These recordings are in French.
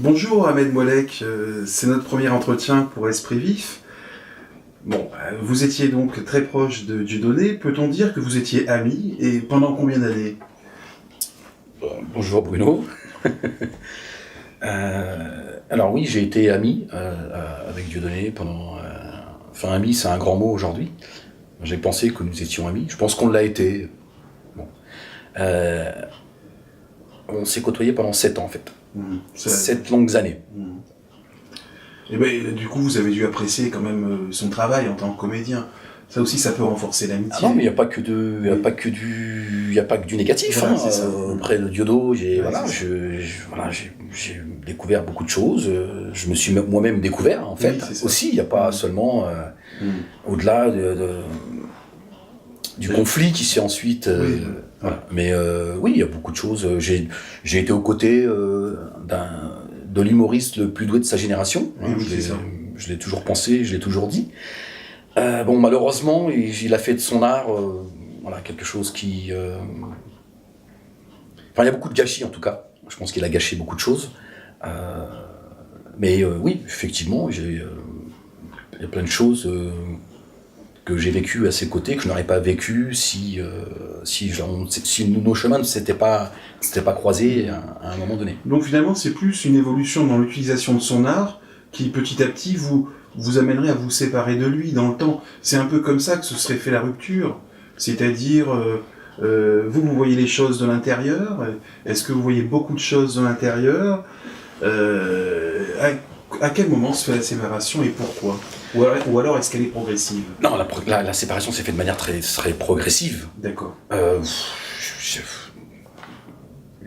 Bonjour Ahmed Mollek, c'est notre premier entretien pour Esprit Vif. Bon, vous étiez donc très proche de Dieudonné, peut-on dire que vous étiez amis et pendant combien d'années? Bonjour Bruno. Alors oui, j'ai été ami avec Dieudonné pendant... Enfin ami, c'est un grand mot aujourd'hui. J'ai pensé que nous étions amis. Je pense qu'on l'a été. Bon. On s'est côtoyés pendant 7 ans en fait. 7 longues années. Et ben, du coup, vous avez dû apprécier quand même son travail en tant que comédien. Ça aussi, ça peut renforcer l'amitié. Ah non, mais il n'y a pas que du négatif. Voilà, hein. c'est ça. Auprès de Diodo, j'ai Ouais, c'est j'ai découvert beaucoup de choses. Je me suis moi-même découvert en fait. Oui, c'est ça. Aussi, il n'y a pas seulement au-delà du conflit qui s'est ensuite. Oui. Voilà. Mais oui, il y a beaucoup de choses. J'ai été aux côtés de l'humoriste le plus doué de sa génération. Oui, oui, c'est ça. Je l'ai toujours pensé, je l'ai toujours dit. Bon, malheureusement, il a fait de son art voilà, quelque chose qui... Enfin, il y a beaucoup de gâchis en tout cas. Je pense qu'il a gâché beaucoup de choses. Mais oui, effectivement, il y a plein de choses que j'ai vécues à ses côtés, que je n'aurais pas vécues si nos chemins ne s'étaient pas croisés à un moment donné. Donc finalement, c'est plus une évolution dans l'utilisation de son art qui petit à petit vous amènerait à vous séparer de lui dans le temps. C'est un peu comme ça que se serait fait la rupture. C'est-à-dire, vous voyez les choses de l'intérieur. Est-ce que vous voyez beaucoup de choses de l'intérieur? À quel moment se fait la séparation et pourquoi? Ou alors est-ce qu'elle est progressive? Non, la séparation s'est faite de manière très progressive. D'accord. Je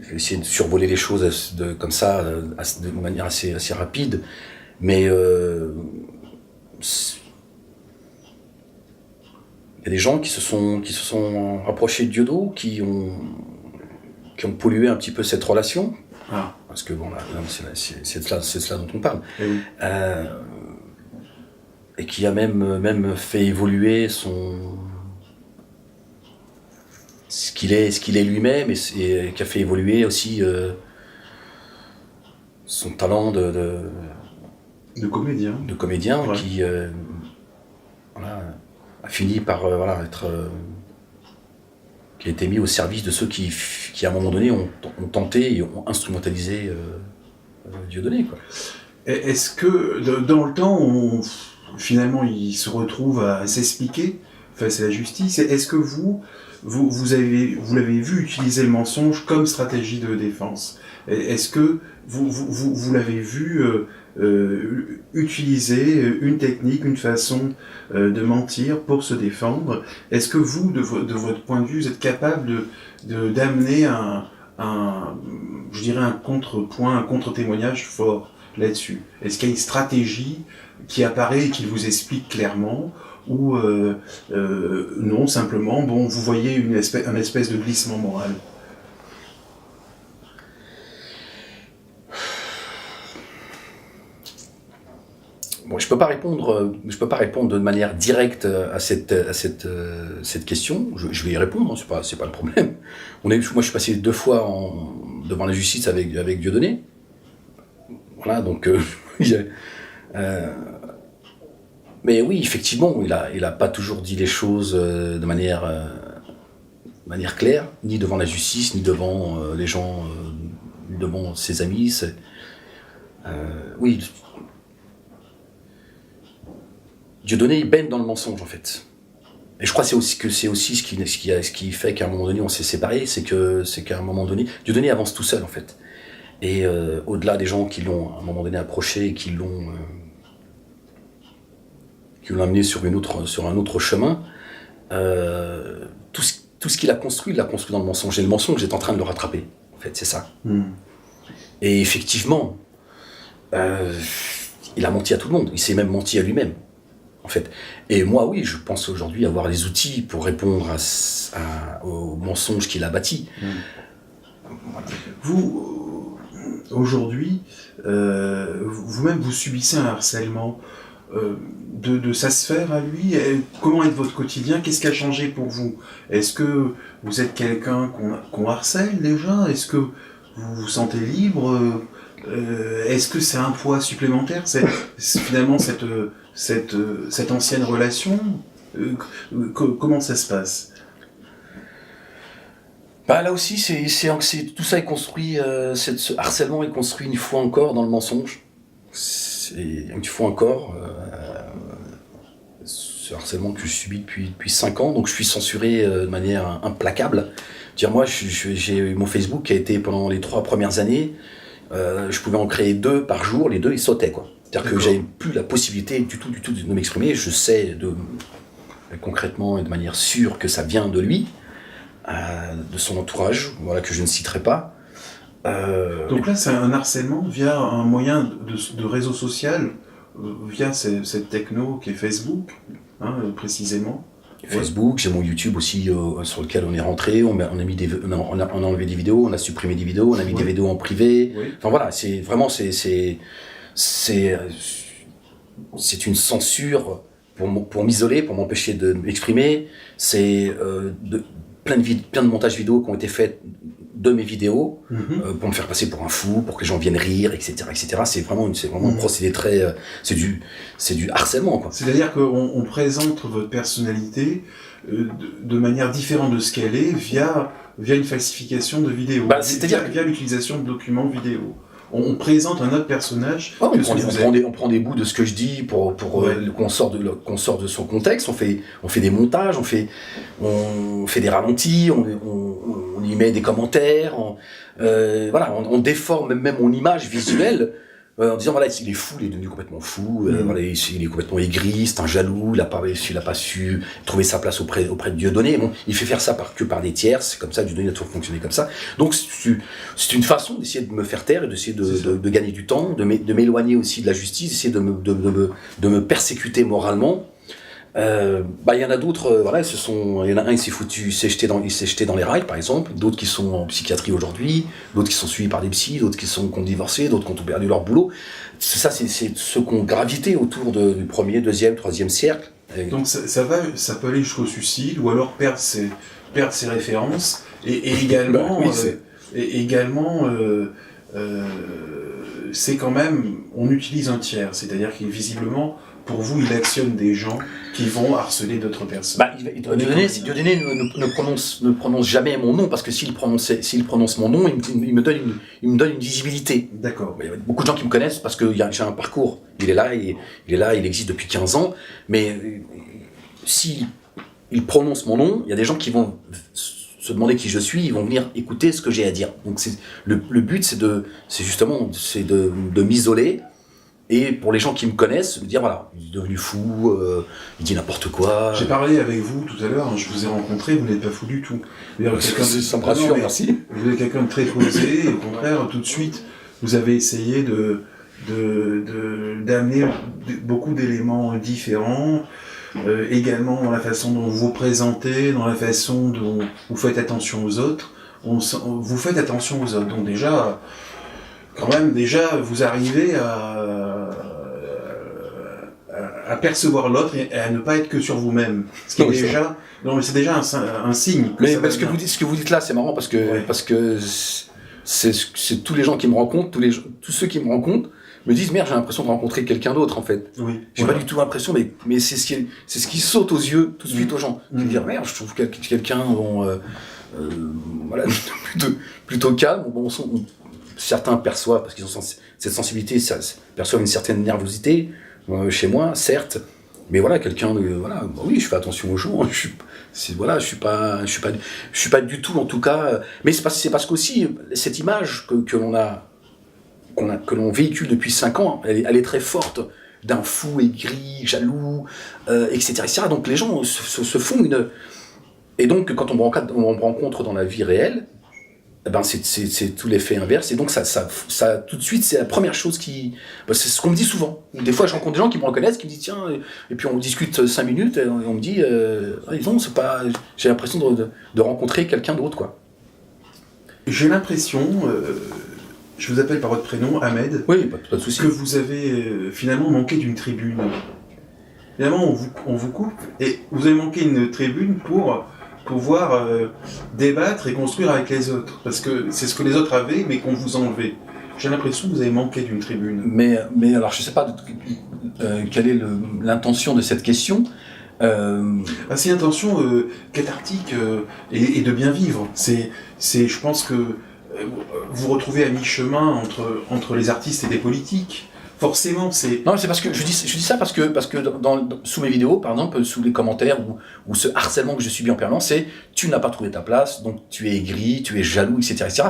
vais essayer de survoler les choses comme ça, de manière assez rapide. Mais il y a des gens qui se sont rapprochés de Diodo, qui ont pollué un petit peu cette relation. Ah. Parce que bon, là, c'est de cela dont on parle. Eh oui. Et qui a même fait évoluer ce qu'il est lui-même, et qui a fait évoluer aussi son talent de comédien, Ouais. qui voilà, a fini par être qui a été mis au service de ceux qui à un moment donné ont tenté et ont instrumentalisé Dieudonné, quoi. Est-ce que dans le temps, finalement, il se retrouve à s'expliquer face à la justice? Est-ce que vous l'avez vu utiliser le mensonge comme stratégie de défense? Est-ce que vous l'avez vu utiliser une technique, une façon de mentir pour se défendre? Est-ce que vous, de votre point de vue, vous êtes capable d'amener je dirais un contrepoint, un contre-témoignage fort là-dessus? Est-ce qu'il y a une stratégie qui apparaît et qui vous explique clairement, ou non, simplement, bon, vous voyez un espèce de glissement moral? Bon, je peux pas répondre de manière directe à cette question. Je vais y répondre, hein, c'est pas le problème. Moi, je suis passé 2 fois devant la justice avec Dieudonné. Voilà, donc mais oui, effectivement, il a pas toujours dit les choses de manière claire, ni devant la justice, ni devant les gens, ni devant ses amis. Oui. Dieudonné, il baigne dans le mensonge, en fait. Et je crois que c'est aussi ce qui fait qu'à un moment donné, on s'est séparés, c'est qu'à un moment donné, Dieudonné avance tout seul, en fait. Et au-delà des gens qui l'ont, à un moment donné, approché et qui l'ont amené sur un autre chemin, tout ce qu'il a construit, il l'a construit dans le mensonge. Et le mensonge est en train de le rattraper, en fait, c'est ça. Et effectivement, il a menti à tout le monde. Il s'est même menti à lui-même, en fait. Et moi, oui, je pense aujourd'hui avoir les outils pour répondre au mensonge qu'il a bâti. Voilà. Vous, aujourd'hui, vous-même, vous subissez un harcèlement de sa sphère à lui. Comment est votre quotidien? Qu'est-ce qui a changé pour vous? Est-ce que vous êtes quelqu'un qu'on harcèle déjà? Est-ce que vous vous sentez libre? Est-ce que c'est un poids supplémentaire, finalement cette ancienne relation? Comment ça se passe? Bah là aussi, tout ça est construit, ce harcèlement est construit une fois encore dans le mensonge. Une fois encore, ce harcèlement que je subis depuis 5 ans, donc je suis censuré de manière implacable. Dire moi, j'ai eu mon Facebook qui a été pendant les 3 premières années, je pouvais en créer 2 par jour, les 2 ils sautaient quoi. C'est-à-dire que j'avais plus la possibilité du tout de m'exprimer. Je sais concrètement et de manière sûre que ça vient de lui, de son entourage, voilà, que je ne citerai pas. Donc là, c'est un harcèlement via un moyen de réseau social, via cette techno qui est Facebook, précisément. Facebook, j'ai mon YouTube aussi sur lequel on est rentré, on a enlevé des vidéos, on a supprimé des vidéos, on a mis des vidéos en privé. Oui. Enfin voilà, c'est vraiment c'est une censure pour m'isoler, pour m'empêcher de m'exprimer. C'est plein de montages vidéo qui ont été faits de mes vidéos pour me faire passer pour un fou, pour que les gens viennent rire, etc., etc. C'est vraiment un procédé très, c'est du harcèlement quoi. C'est-à-dire qu'on présente votre personnalité de manière différente de ce qu'elle est via une falsification de vidéos, via l'utilisation de documents vidéo. On présente un autre personnage. Oh, on prend des bouts de ce que je dis pour qu'on sorte de son contexte. On fait des montages, on fait des ralentis, on y met des commentaires. On déforme même mon image visuelle en disant voilà, il est fou, il est devenu complètement fou. Voilà, il est complètement aigri, c'est un jaloux, il a pas su trouver sa place auprès de Dieudonné. Bon, il fait faire ça que par des tiers, c'est comme ça, Dieudonné a toujours fonctionné comme ça. Donc c'est une façon d'essayer de me faire taire et d'essayer de gagner du temps, de m'éloigner aussi de la justice, d'essayer de me persécuter moralement. Il y en a d'autres, il y en a un, il s'est jeté dans les rails, par exemple, d'autres qui sont en psychiatrie aujourd'hui, d'autres qui sont suivis par des psys, d'autres qui ont divorcé, d'autres qui ont perdu leur boulot. C'est ceux qui ont gravité autour du premier, deuxième, troisième cercle. Donc ça peut aller jusqu'au suicide, ou alors perdre ses références, et également, c'est quand même, on utilise un tiers, c'est-à-dire qu'il visiblement, pour vous, il actionne des gens qui vont harceler d'autres personnes. Dieudonné ne prononce jamais mon nom, parce que s'il prononce mon nom, il me donne une visibilité. D'accord. Il y a beaucoup de gens qui me connaissent parce que j'ai un parcours. Il est là, il existe depuis 15 ans. Mais s'il prononce mon nom, il y a des gens qui vont se demander qui je suis, ils vont venir écouter ce que j'ai à dire. Donc le but, c'est justement de m'isoler. Et pour les gens qui me connaissent, me dire voilà, il est devenu fou, il dit n'importe quoi. J'ai parlé avec vous tout à l'heure, je vous ai rencontré, vous n'êtes pas fou du tout. Ça me rassure, merci. Vous êtes quelqu'un de très posé, et au contraire, tout de suite, vous avez essayé d'amener beaucoup d'éléments différents, également dans la façon dont vous vous présentez, dans la façon dont vous faites attention aux autres. Vous faites attention aux autres, donc déjà, vous arrivez à percevoir l'autre et à ne pas être que sur vous-même. Ce qui est déjà, c'est déjà un signe. Mais ce que vous dites là, c'est marrant parce que c'est tous les gens qui me rencontrent, tous ceux qui me rencontrent me disent merde, j'ai l'impression de rencontrer quelqu'un d'autre en fait. Oui. J'ai pas du tout l'impression, mais c'est ce qui saute aux yeux tout de suite aux gens. Je veux dire merde, je trouve quelqu'un plutôt calme. Certains perçoivent, parce qu'ils ont cette sensibilité, perçoivent une certaine nervosité chez moi, certes, mais voilà, oui, je fais attention aux gens, je suis pas du tout, en tout cas, mais c'est parce qu'aussi, cette image que l'on véhicule depuis 5 ans, elle est très forte, d'un fou aigri, jaloux, etc., etc. Donc les gens se font une... Et donc, quand on me rencontre dans la vie réelle, c'est tout l'effet inverse, et donc ça tout de suite, c'est la première chose c'est ce qu'on me dit souvent. Des fois, je rencontre des gens qui me reconnaissent, qui me disent tiens, et puis on discute 5 minutes, et on me dit non, c'est pas, j'ai l'impression de rencontrer quelqu'un d'autre, quoi. J'ai l'impression, je vous appelle par votre prénom, Ahmed. Oui, pas de souci. Que vous avez finalement manqué d'une tribune. Finalement, on vous coupe, et vous avez manqué une tribune pour pouvoir débattre et construire avec les autres. Parce que c'est ce que les autres avaient, mais qu'on vous enlevait. j'ai l'impression que vous avez manqué d'une tribune. Mais alors, je ne sais pas quelle est l'intention de cette question. C'est une intention cathartique et de bien vivre. Je pense que vous vous retrouvez à mi-chemin entre les artistes et des politiques. Forcément, c'est... Non, c'est parce que je dis ça parce que sous mes vidéos, par exemple, sous les commentaires ou ce harcèlement que je subis en permanence, c'est tu n'as pas trouvé ta place, donc tu es aigri, tu es jaloux, etc., etc.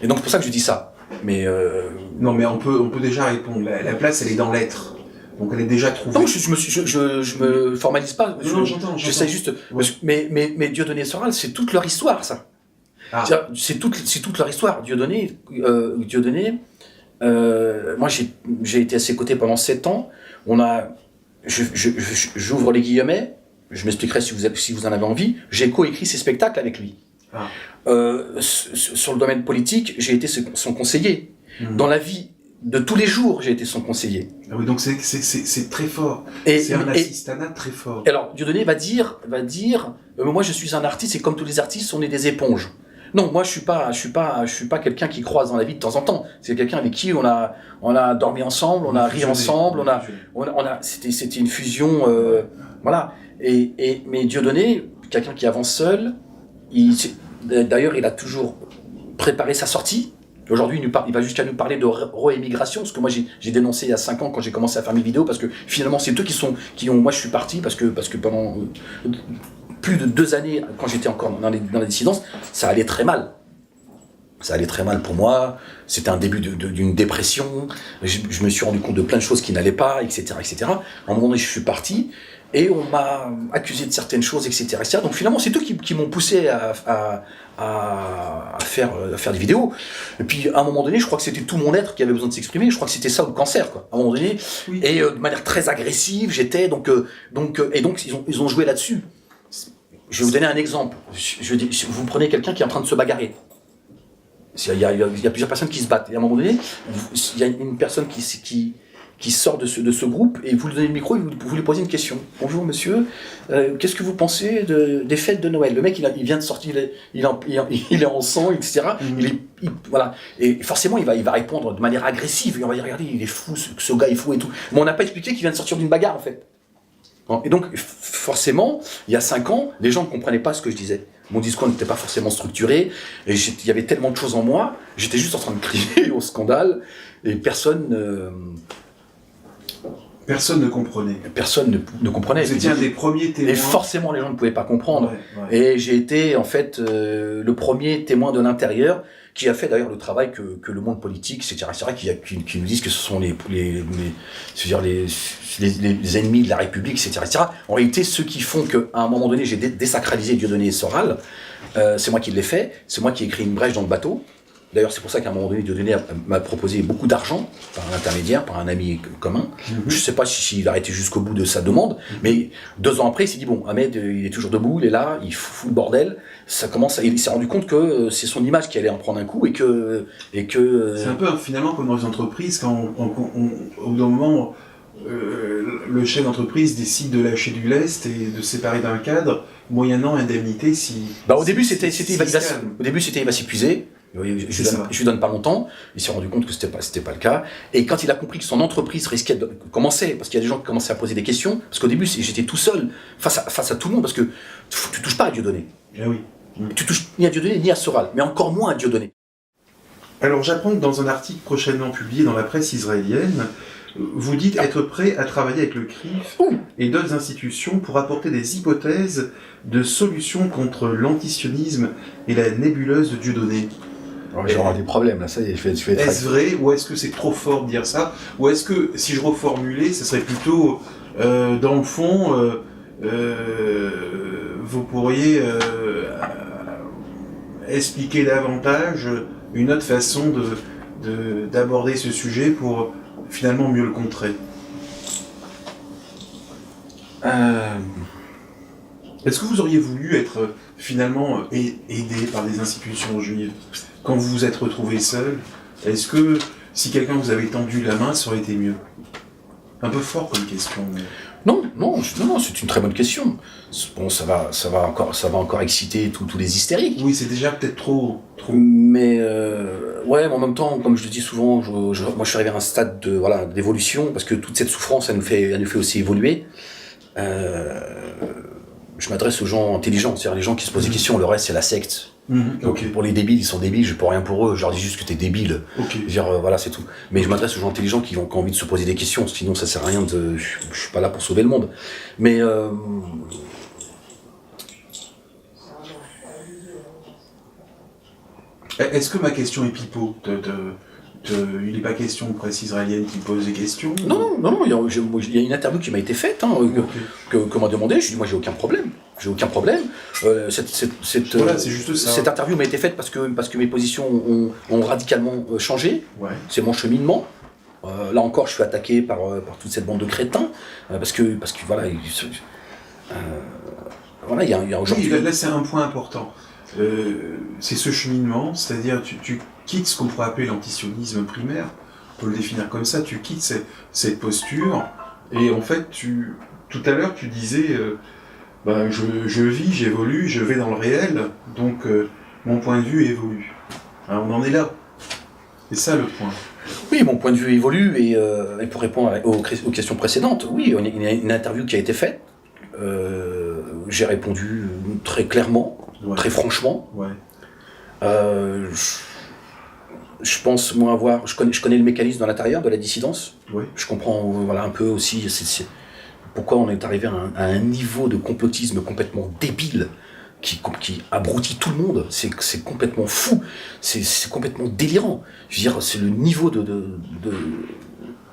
Et donc c'est pour ça que je dis ça. Mais non, mais on peut déjà répondre. La place, elle est dans l'être. Donc elle est déjà trouvée. Non, je me formalise pas. Non, j'entends. J'essaie juste. Ouais. Mais Dieudonné et Soral, c'est toute leur histoire, ça. Ah. C'est toute leur histoire. Dieudonné. Moi, j'ai été à ses côtés pendant 7 ans. J'ouvre les guillemets. Je m'expliquerai si vous en avez envie. J'ai coécrit ses spectacles avec lui. Ah. Sur le domaine politique, j'ai été son conseiller. Dans la vie de tous les jours, j'ai été son conseiller. Ah oui, donc c'est très fort. C'est un assistanat très fort. Alors, Dieudonné va dire, moi je suis un artiste et comme tous les artistes, on est des éponges. Non, moi je suis pas quelqu'un qui croise dans la vie de temps en temps. C'est quelqu'un avec qui on a dormi ensemble, on a ri ensemble, c'était une fusion, voilà. Mais Dieudonné, quelqu'un qui avance seul, d'ailleurs il a toujours préparé sa sortie. Aujourd'hui, il va jusqu'à nous parler de réémigration, ce que moi j'ai dénoncé il y a 5 ans quand j'ai commencé à faire mes vidéos, parce que finalement c'est eux moi je suis parti parce que pendant plus de 2 années, quand j'étais encore dans la dissidence, ça allait très mal. Ça allait très mal pour moi, c'était un début d'une dépression, je me suis rendu compte de plein de choses qui n'allaient pas, etc., etc. À un moment donné, je suis parti, et on m'a accusé de certaines choses, etc., etc. Donc finalement, c'est eux qui m'ont poussé à faire des vidéos. Et puis à un moment donné, je crois que c'était tout mon être qui avait besoin de s'exprimer. Je crois que c'était ça ou le cancer, quoi. À un moment donné, oui. Et de manière très agressive, j'étais donc ils ont joué là-dessus. Je vais vous donner un exemple. Vous prenez quelqu'un qui est en train de se bagarrer. Il y a plusieurs personnes qui se battent. Et à un moment donné, il y a une personne qui sort de ce groupe et vous lui donnez le micro et vous lui posez une question. Bonjour monsieur, qu'est-ce que vous pensez des fêtes de Noël? Le mec il vient de sortir, il est en sang, etc. Voilà. Et forcément il va répondre de manière agressive. Et on va dire regardez, il est fou, ce gars est fou et tout. Mais on n'a pas expliqué qu'il vient de sortir d'une bagarre en fait. Et donc forcément, il y a 5 ans, les gens ne comprenaient pas ce que je disais. Mon discours n'était pas forcément structuré, et il y avait tellement de choses en moi, j'étais juste en train de crier au scandale, et personne ne comprenait. Personne ne comprenait. Vous étiez un des premiers témoins. Et forcément, les gens ne pouvaient pas comprendre. Ouais. Et j'ai été, en fait, le premier témoin de l'intérieur, qui a fait d'ailleurs le travail que le monde politique, etc., qui nous disent que ce sont les ennemis de la République, etc. En réalité, ceux qui font qu'à un moment donné, j'ai désacralisé Dieudonné et Soral, c'est moi qui l'ai fait, c'est moi qui ai créé une brèche dans le bateau. D'ailleurs, c'est pour ça qu'à un moment donné, Dieudonné m'a proposé beaucoup d'argent, par un intermédiaire, par un ami commun. Je ne sais pas s'il a été jusqu'au bout de sa demande, mais 2 ans après, il s'est dit, bon, Ahmed, il est toujours debout, il est là, il fout le bordel. Il s'est rendu compte que c'est son image qui allait en prendre un coup et que... C'est un peu finalement comme dans les entreprises, quand au bout d'un moment, le chef d'entreprise décide de lâcher du lest et de se séparer d'un cadre, moyennant indemnité si... Au début, il va s'épuiser. Je lui donne pas longtemps, il s'est rendu compte que c'était pas le cas, et quand il a compris que son entreprise risquait de commencer, parce qu'il y a des gens qui commençaient à poser des questions, parce qu'au début j'étais tout seul, face à tout le monde, parce que tu touches pas à Dieudonné. Ah oui. Tu touches ni à Dieudonné ni à Soral, mais encore moins à Dieudonné. Alors j'apprends que dans un article prochainement publié dans la presse israélienne, vous dites être prêt à travailler avec le CRIF et d'autres institutions pour apporter des hypothèses de solutions contre l'antisionisme et la nébuleuse de Dieudonné. J'aurai des problèmes, là, ça y est, je vais être... Est-ce vrai, ou est-ce que c'est trop fort de dire ça? Ou est-ce que, si je reformulais, ce serait plutôt, dans le fond, vous pourriez expliquer davantage une autre façon d'aborder ce sujet pour finalement mieux le contrer? Est-ce que vous auriez voulu être finalement aidé par des institutions juives quand vous vous êtes retrouvé seul? Est-ce que si quelqu'un vous avait tendu la main, ça aurait été mieux? Un peu fort comme question. Mais... Non, c'est une très bonne question. Bon, ça va encore exciter tous les hystériques. Oui, c'est déjà peut-être trop. Mais ouais, mais en même temps, comme je le dis souvent, moi je suis arrivé à un stade d'évolution parce que toute cette souffrance, elle nous fait aussi évoluer. Je m'adresse aux gens intelligents, c'est-à-dire les gens qui se posent des questions. Le reste, c'est la secte. Donc, pour les débiles, ils sont débiles, je peux rien pour eux, je leur dis juste que t'es débile. Je veux dire, voilà, c'est tout. Mais je m'adresse aux gens intelligents qui ont envie de se poser des questions, sinon ça sert à rien de. Je suis pas là pour sauver le monde. Mais est-ce que ma question est pipeau? Il n'est pas question de presse israélienne qui pose des questions? Non, il y a une interview qui m'a été faite, que m'a demandé, je dis moi j'ai aucun problème. C'est juste ça. Cette interview m'a été faite parce que mes positions ont radicalement changé. Ouais. C'est mon cheminement. Là encore, je suis attaqué par toute cette bande de crétins parce que voilà, il y a aujourd'hui. Oui, là c'est un point important. C'est ce cheminement, c'est-à-dire tu quittes ce qu'on pourrait appeler l'antisionisme primaire, on peut le définir comme ça, tu quittes cette posture, et en fait, tout à l'heure tu disais, je vis, j'évolue, je vais dans le réel, donc mon point de vue évolue. Alors, on en est là. C'est ça le point. Oui, mon point de vue évolue, et pour répondre aux questions précédentes, oui, il y a une interview qui a été faite, j'ai répondu très clairement, très franchement. Ouais. Je pense moi je connais le mécanisme dans l'intérieur de la dissidence. Oui. Je comprends un peu aussi pourquoi on est arrivé à un niveau de complotisme complètement débile qui abrutit tout le monde. C'est complètement fou, c'est complètement délirant. Je veux dire, c'est le niveau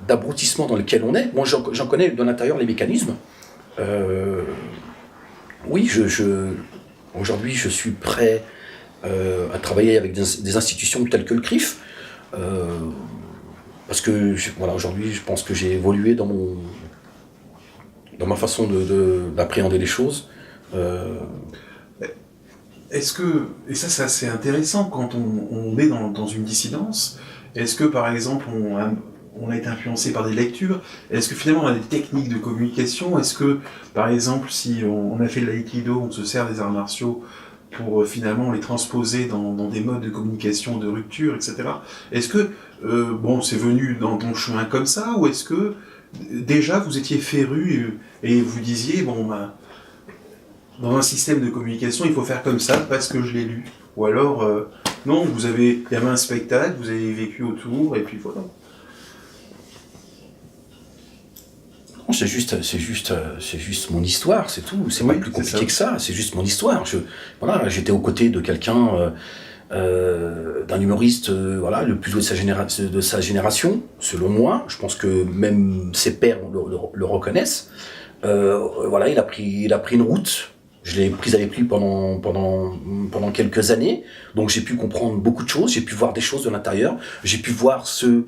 d'abrutissement dans lequel on est. Moi, j'en connais dans l'intérieur les mécanismes. Oui, aujourd'hui, je suis prêt à travailler avec des institutions telles que le CRIF, parce que aujourd'hui, je pense que j'ai évolué dans ma façon d'appréhender les choses. Est-ce que, et ça c'est assez intéressant quand on est dans une dissidence, est-ce que par exemple on a été influencé par des lectures? Est-ce que finalement on a des techniques de communication? Est-ce que, par exemple, si on a fait de l'aïkido, on se sert des arts martiaux pour finalement les transposer dans des modes de communication de rupture, etc. Est-ce que, c'est venu dans ton chemin comme ça, ou est-ce que déjà vous étiez féru et vous disiez, dans un système de communication, il faut faire comme ça parce que je l'ai lu? Ou alors, non, il y avait un spectacle, vous avez vécu autour, et puis voilà. C'est juste mon histoire, c'est tout. C'est pas plus compliqué que ça. C'est juste mon histoire. J'étais aux côtés de quelqu'un, d'un humoriste, le plus doué de sa génération, selon moi. Je pense que même ses pairs le reconnaissent. Il a pris une route. Je l'ai prise avec lui pendant quelques années. Donc j'ai pu comprendre beaucoup de choses. J'ai pu voir des choses de l'intérieur. J'ai pu voir ceux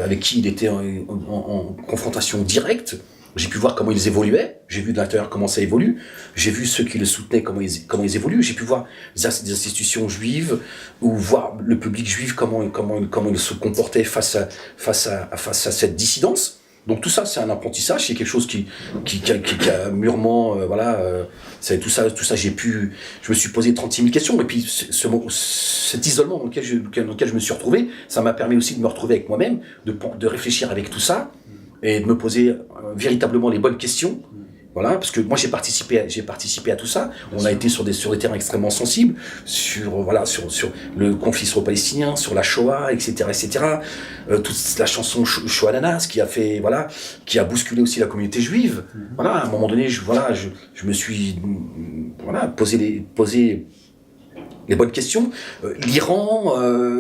avec qui il était en confrontation directe. J'ai pu voir comment ils évoluaient. J'ai vu de l'intérieur comment ça évolue. J'ai vu ceux qui le soutenaient, comment ils évoluent. J'ai pu voir des institutions juives, ou voir le public juif, comment il se comportait face à cette dissidence. Donc tout ça, c'est un apprentissage, c'est quelque chose qui a mûrement, tout ça, je me suis posé 36 000 questions, et puis cet isolement dans lequel je me suis retrouvé, ça m'a permis aussi de me retrouver avec moi-même, de réfléchir avec tout ça, et de me poser véritablement les bonnes questions. Voilà, parce que moi j'ai participé à tout ça. On a été sur des terrains extrêmement sensibles, sur le conflit israélo-palestinien, sur la Shoah, etc. Toute la chanson Shoah Ananas qui a bousculé aussi la communauté juive. Voilà, à un moment donné, je me suis posé les bonnes questions. L'Iran,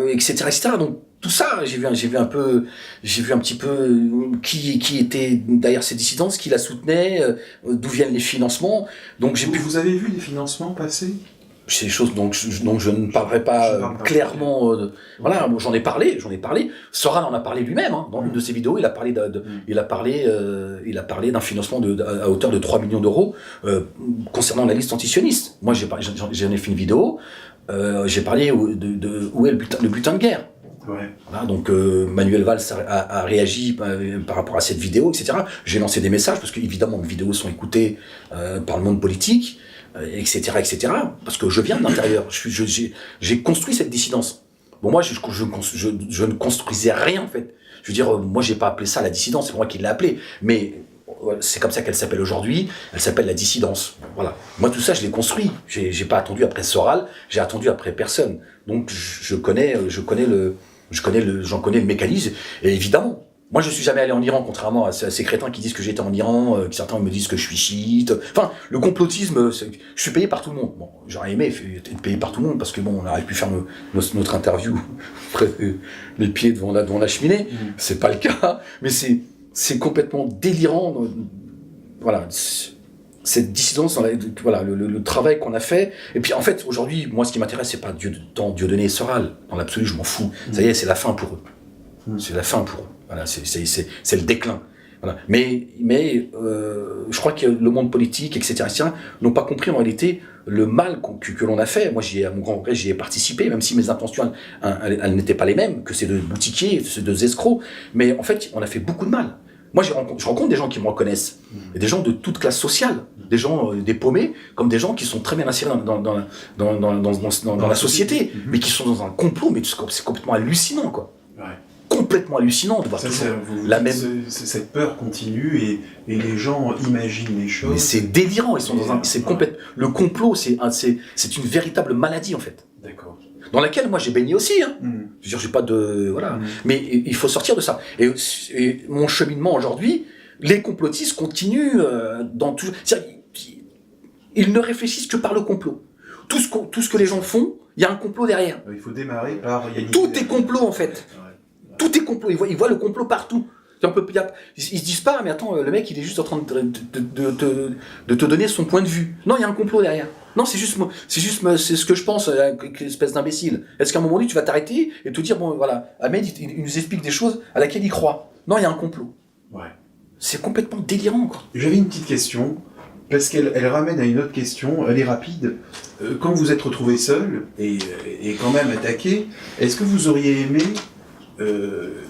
etc. Donc tout ça, j'ai vu un petit peu qui était derrière ces dissidences, qui la soutenait, d'où viennent les financements. Donc vous avez vu les financements passer? C'est des choses dont je ne parlerai pas clairement. J'en ai parlé. Soran en a parlé lui-même, dans une de ses vidéos. Il a parlé d'un financement à hauteur de 3 millions d'euros concernant la liste antisioniste. Moi, j'en ai fait une vidéo. J'ai parlé de où est le butin de guerre. Ouais. Voilà, donc Manuel Valls a réagi par rapport à cette vidéo, etc. J'ai lancé des messages, parce qu'évidemment mes vidéos sont écoutées par le monde politique, etc., etc. Parce que je viens de l'intérieur, j'ai construit cette dissidence. Bon, moi, je ne construisais rien, en fait. Je veux dire, moi, j'ai pas appelé ça la dissidence, c'est moi qui l'ai appelé. Mais c'est comme ça qu'elle s'appelle aujourd'hui, elle s'appelle la dissidence. Voilà. Moi, tout ça, je l'ai construit. J'ai pas attendu après Soral, j'ai attendu après personne. Donc, j'en connais le mécanisme. Et évidemment, moi, je suis jamais allé en Iran, contrairement à ces crétins qui disent que j'étais en Iran, certains me disent que je suis chiite. Enfin, le complotisme, je suis payé par tout le monde. Bon, j'aurais aimé être payé par tout le monde, parce que bon, on aurait pu faire notre interview les pieds devant la cheminée. C'est pas le cas, mais c'est complètement délirant. Voilà. Cette dissidence, voilà, le travail qu'on a fait. Et puis en fait, aujourd'hui, moi, ce qui m'intéresse, c'est pas Dieudonné et Soral. Dans l'absolu, je m'en fous. Ça y est, c'est la fin pour eux. C'est la fin pour eux. Voilà, c'est le déclin. Voilà. Mais je crois que le monde politique, etc., n'ont pas compris en réalité le mal que l'on a fait. Moi, à mon grand regret, j'y ai participé, même si mes intentions, elles n'étaient pas les mêmes, que c'est de boutiquiers, c'est de escrocs. Mais en fait, on a fait beaucoup de mal. Moi, je rencontre des gens qui me reconnaissent, et des gens de toute classe sociale, des gens, des paumés, comme des gens qui sont très bien insérés dans la société, mais qui sont dans un complot, mais c'est complètement hallucinant, quoi. Ouais. Complètement hallucinant de voir toujours la même... Cette peur continue, et les gens imaginent les choses. Mais c'est délirant, ils sont dans un... C'est complètement... Le complot, c'est une véritable maladie, en fait. D'accord. Dans laquelle moi j'ai baigné aussi, hein. Je veux dire, j'ai pas de... Voilà. Mais il faut sortir de ça. Et mon cheminement aujourd'hui, les complotistes continuent dans tout... Ils ne réfléchissent que par le complot. Tout ce que les gens font, il y a un complot derrière. Il faut démarrer par... Tout est complot, en fait. Ouais. Tout est complot. Ils voient le complot partout. Ils se disent pas, mais attends, le mec, il est juste en train de te donner son point de vue. Non, il y a un complot derrière. Non, c'est ce que je pense, espèce d'imbécile. Est-ce qu'à un moment donné, tu vas t'arrêter et te dire, bon, voilà, Ahmed, il nous explique des choses à laquelle il croit. Non, il y a un complot. Ouais. C'est complètement délirant, quoi. J'avais une petite question, parce qu'elle ramène à une autre question, elle est rapide. Quand vous êtes retrouvé seul, et quand même attaqué, est-ce que vous auriez aimé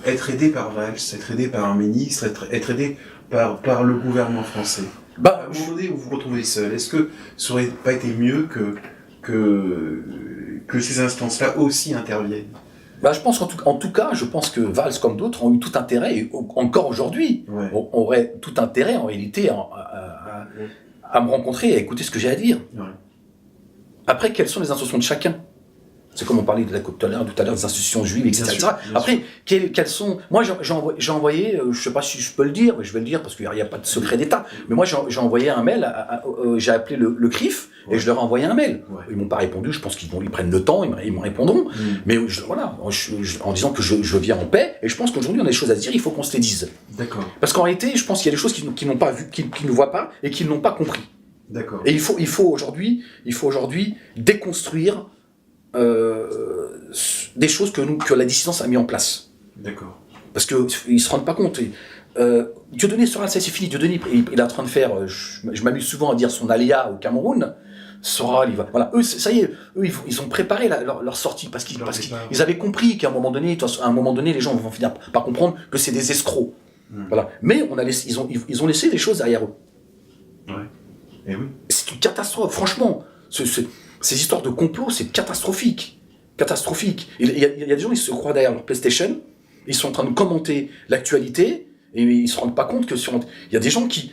être aidé par Valls, être aidé par un ministre, être aidé par le gouvernement français? À un moment donné où vous vous retrouvez seul, est-ce que ça aurait pas été mieux que ces instances-là aussi interviennent? Je pense en tout cas, je pense que Valls comme d'autres ont eu tout intérêt, et encore aujourd'hui, auraient tout intérêt en réalité à me rencontrer et à écouter ce que j'ai à dire. Ouais. Après, quelles sont les intentions de chacun? C'est comme on parlait tout à l'heure des institutions juives, etc. Après, quelles sont... Moi, j'ai envoyé, je sais pas si je peux le dire, mais je vais le dire parce qu'il n'y a pas de secret d'État, mais moi, j'ai envoyé un mail, j'ai appelé le CRIF, et je leur ai envoyé un mail. Ouais. Ils m'ont pas répondu, je pense qu'ils prennent le temps, ils me répondront, mais voilà, en disant que je viens en paix, et je pense qu'aujourd'hui, on a des choses à se dire, il faut qu'on se les dise. D'accord. Parce qu'en réalité, je pense qu'il y a des choses qu'ils n'ont pas vues, qu'ils ne voient pas, et qu'ils n'ont pas compris. D'accord. Et il faut aujourd'hui déconstruire des choses que la dissidence a mis en place. D'accord. Parce qu'ils ne se rendent pas compte. Dieudonné Soral, ça c'est fini. Dieudonné, il est en train de faire, je m'amuse souvent à dire son alia au Cameroun. Soral, il va. Voilà, eux, ça y est, eux, ils ont préparé leur sortie parce qu'ils avaient compris qu'à un moment donné, les gens vont finir par comprendre que c'est des escrocs. Voilà. Mais ils ont laissé des choses derrière eux. Ouais. Et oui. C'est une catastrophe, franchement. Ces histoires de complot, c'est catastrophique. Catastrophique. Il y a des gens qui se croient derrière leur PlayStation, ils sont en train de commenter l'actualité, et ils se rendent pas compte que il y a des gens qui...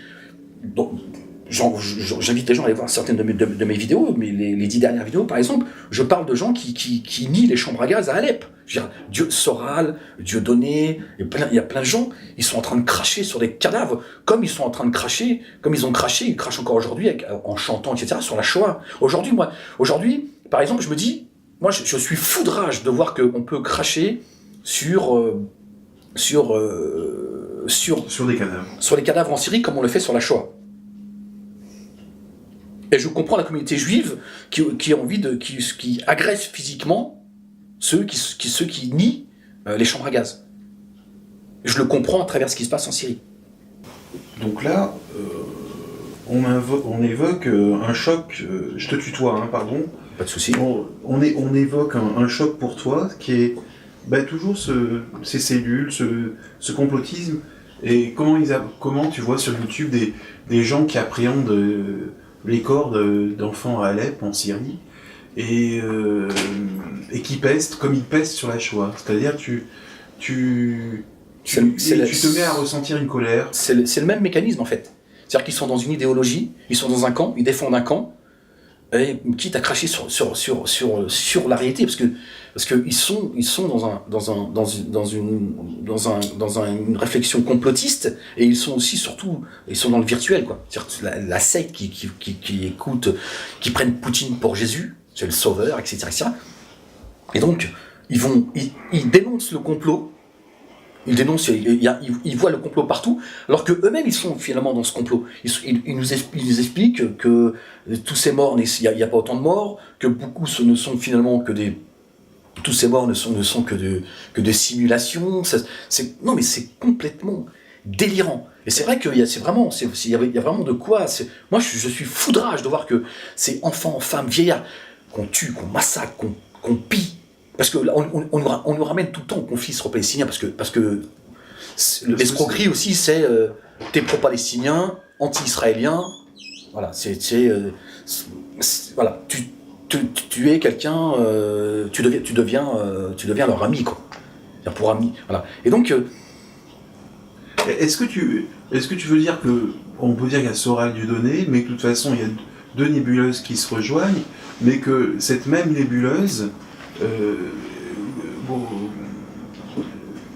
J'invite les gens à aller voir certaines de mes vidéos, mais les 10 dernières vidéos, par exemple, je parle de gens qui nient les chambres à gaz à Alep. Je veux dire, Soral, Dieudonné, il y a plein de gens, ils sont en train de cracher sur des cadavres, comme ils ont craché, ils crachent encore aujourd'hui en chantant, etc., sur la Shoah. Aujourd'hui, par exemple, je me dis, moi, je suis fou de rage de voir qu'on peut cracher sur des cadavres. Sur les cadavres en Syrie, comme on le fait sur la Shoah. Et je comprends la communauté juive qui a envie qui agresse physiquement ceux qui nient les chambres à gaz. Je le comprends à travers ce qui se passe en Syrie. Donc là, on évoque un choc. Je te tutoie, hein, pardon. Pas de souci. On évoque un choc pour toi qui est toujours ces cellules, ce complotisme, et comment tu vois sur YouTube des gens qui appréhendent les corps d'enfants à Alep, en Syrie, et qui pestent comme ils pestent sur la Shoah. C'est-à-dire tu te mets à ressentir une colère. C'est le même mécanisme en fait. C'est-à-dire qu'ils sont dans une idéologie, ils sont dans un camp, ils défendent un camp, et quitte à cracher sur la réalité, parce que ils sont dans une réflexion complotiste, et ils sont aussi surtout dans le virtuel, quoi. C'est-à-dire la secte qui écoute, qui prennent Poutine pour Jésus, c'est le sauveur, etc., etc. Et donc ils dénoncent le complot. Ils voient le complot partout, alors qu'eux-mêmes, ils sont finalement dans ce complot. Ils nous expliquent que tous ces morts, il n'y a pas autant de morts, que beaucoup ne sont finalement que des... Tous ces morts ne sont que des simulations. Non, mais c'est complètement délirant. Et c'est vrai qu'il y a vraiment de quoi... Moi, je suis foudrage de voir que ces enfants, femmes, vieillards, qu'on tue, qu'on massacre, qu'on pille. Parce que on nous ramène tout le temps au conflit israélo-palestinien, parce que l'escroquerie aussi, c'est t'es pro-palestinien, anti-israélien, voilà, voilà, tu es quelqu'un, tu deviens leur ami, quoi. Pour ami, voilà. Et donc, est-ce que tu veux dire que on peut dire qu'il y a Soral Dieudonné, mais que de toute façon il y a deux nébuleuses qui se rejoignent, mais que cette même nébuleuse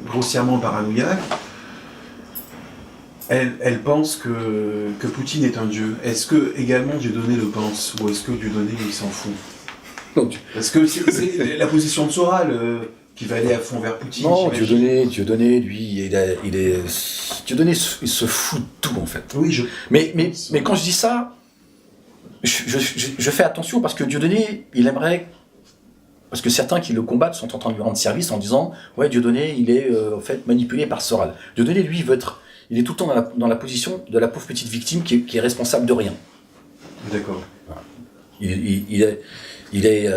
grossièrement paranoïaque, elle pense que Poutine est un dieu. Est-ce que également Dieudonné le pense, ou est-ce que Dieudonné il s'en fout? Parce que c'est la position de Soral qui va aller à fond vers Poutine. Non, Dieudonné, lui, Dieudonné, il se fout de tout en fait. Oui, mais quand je dis ça, je fais attention, parce que Dieudonné, il aimerait. Parce que certains qui le combattent sont en train de lui rendre service en disant « Ouais, Dieudonné, il est en fait manipulé par Soral. » Dieudonné, lui, il est tout le temps dans la position de la pauvre petite victime qui est responsable de rien. D'accord.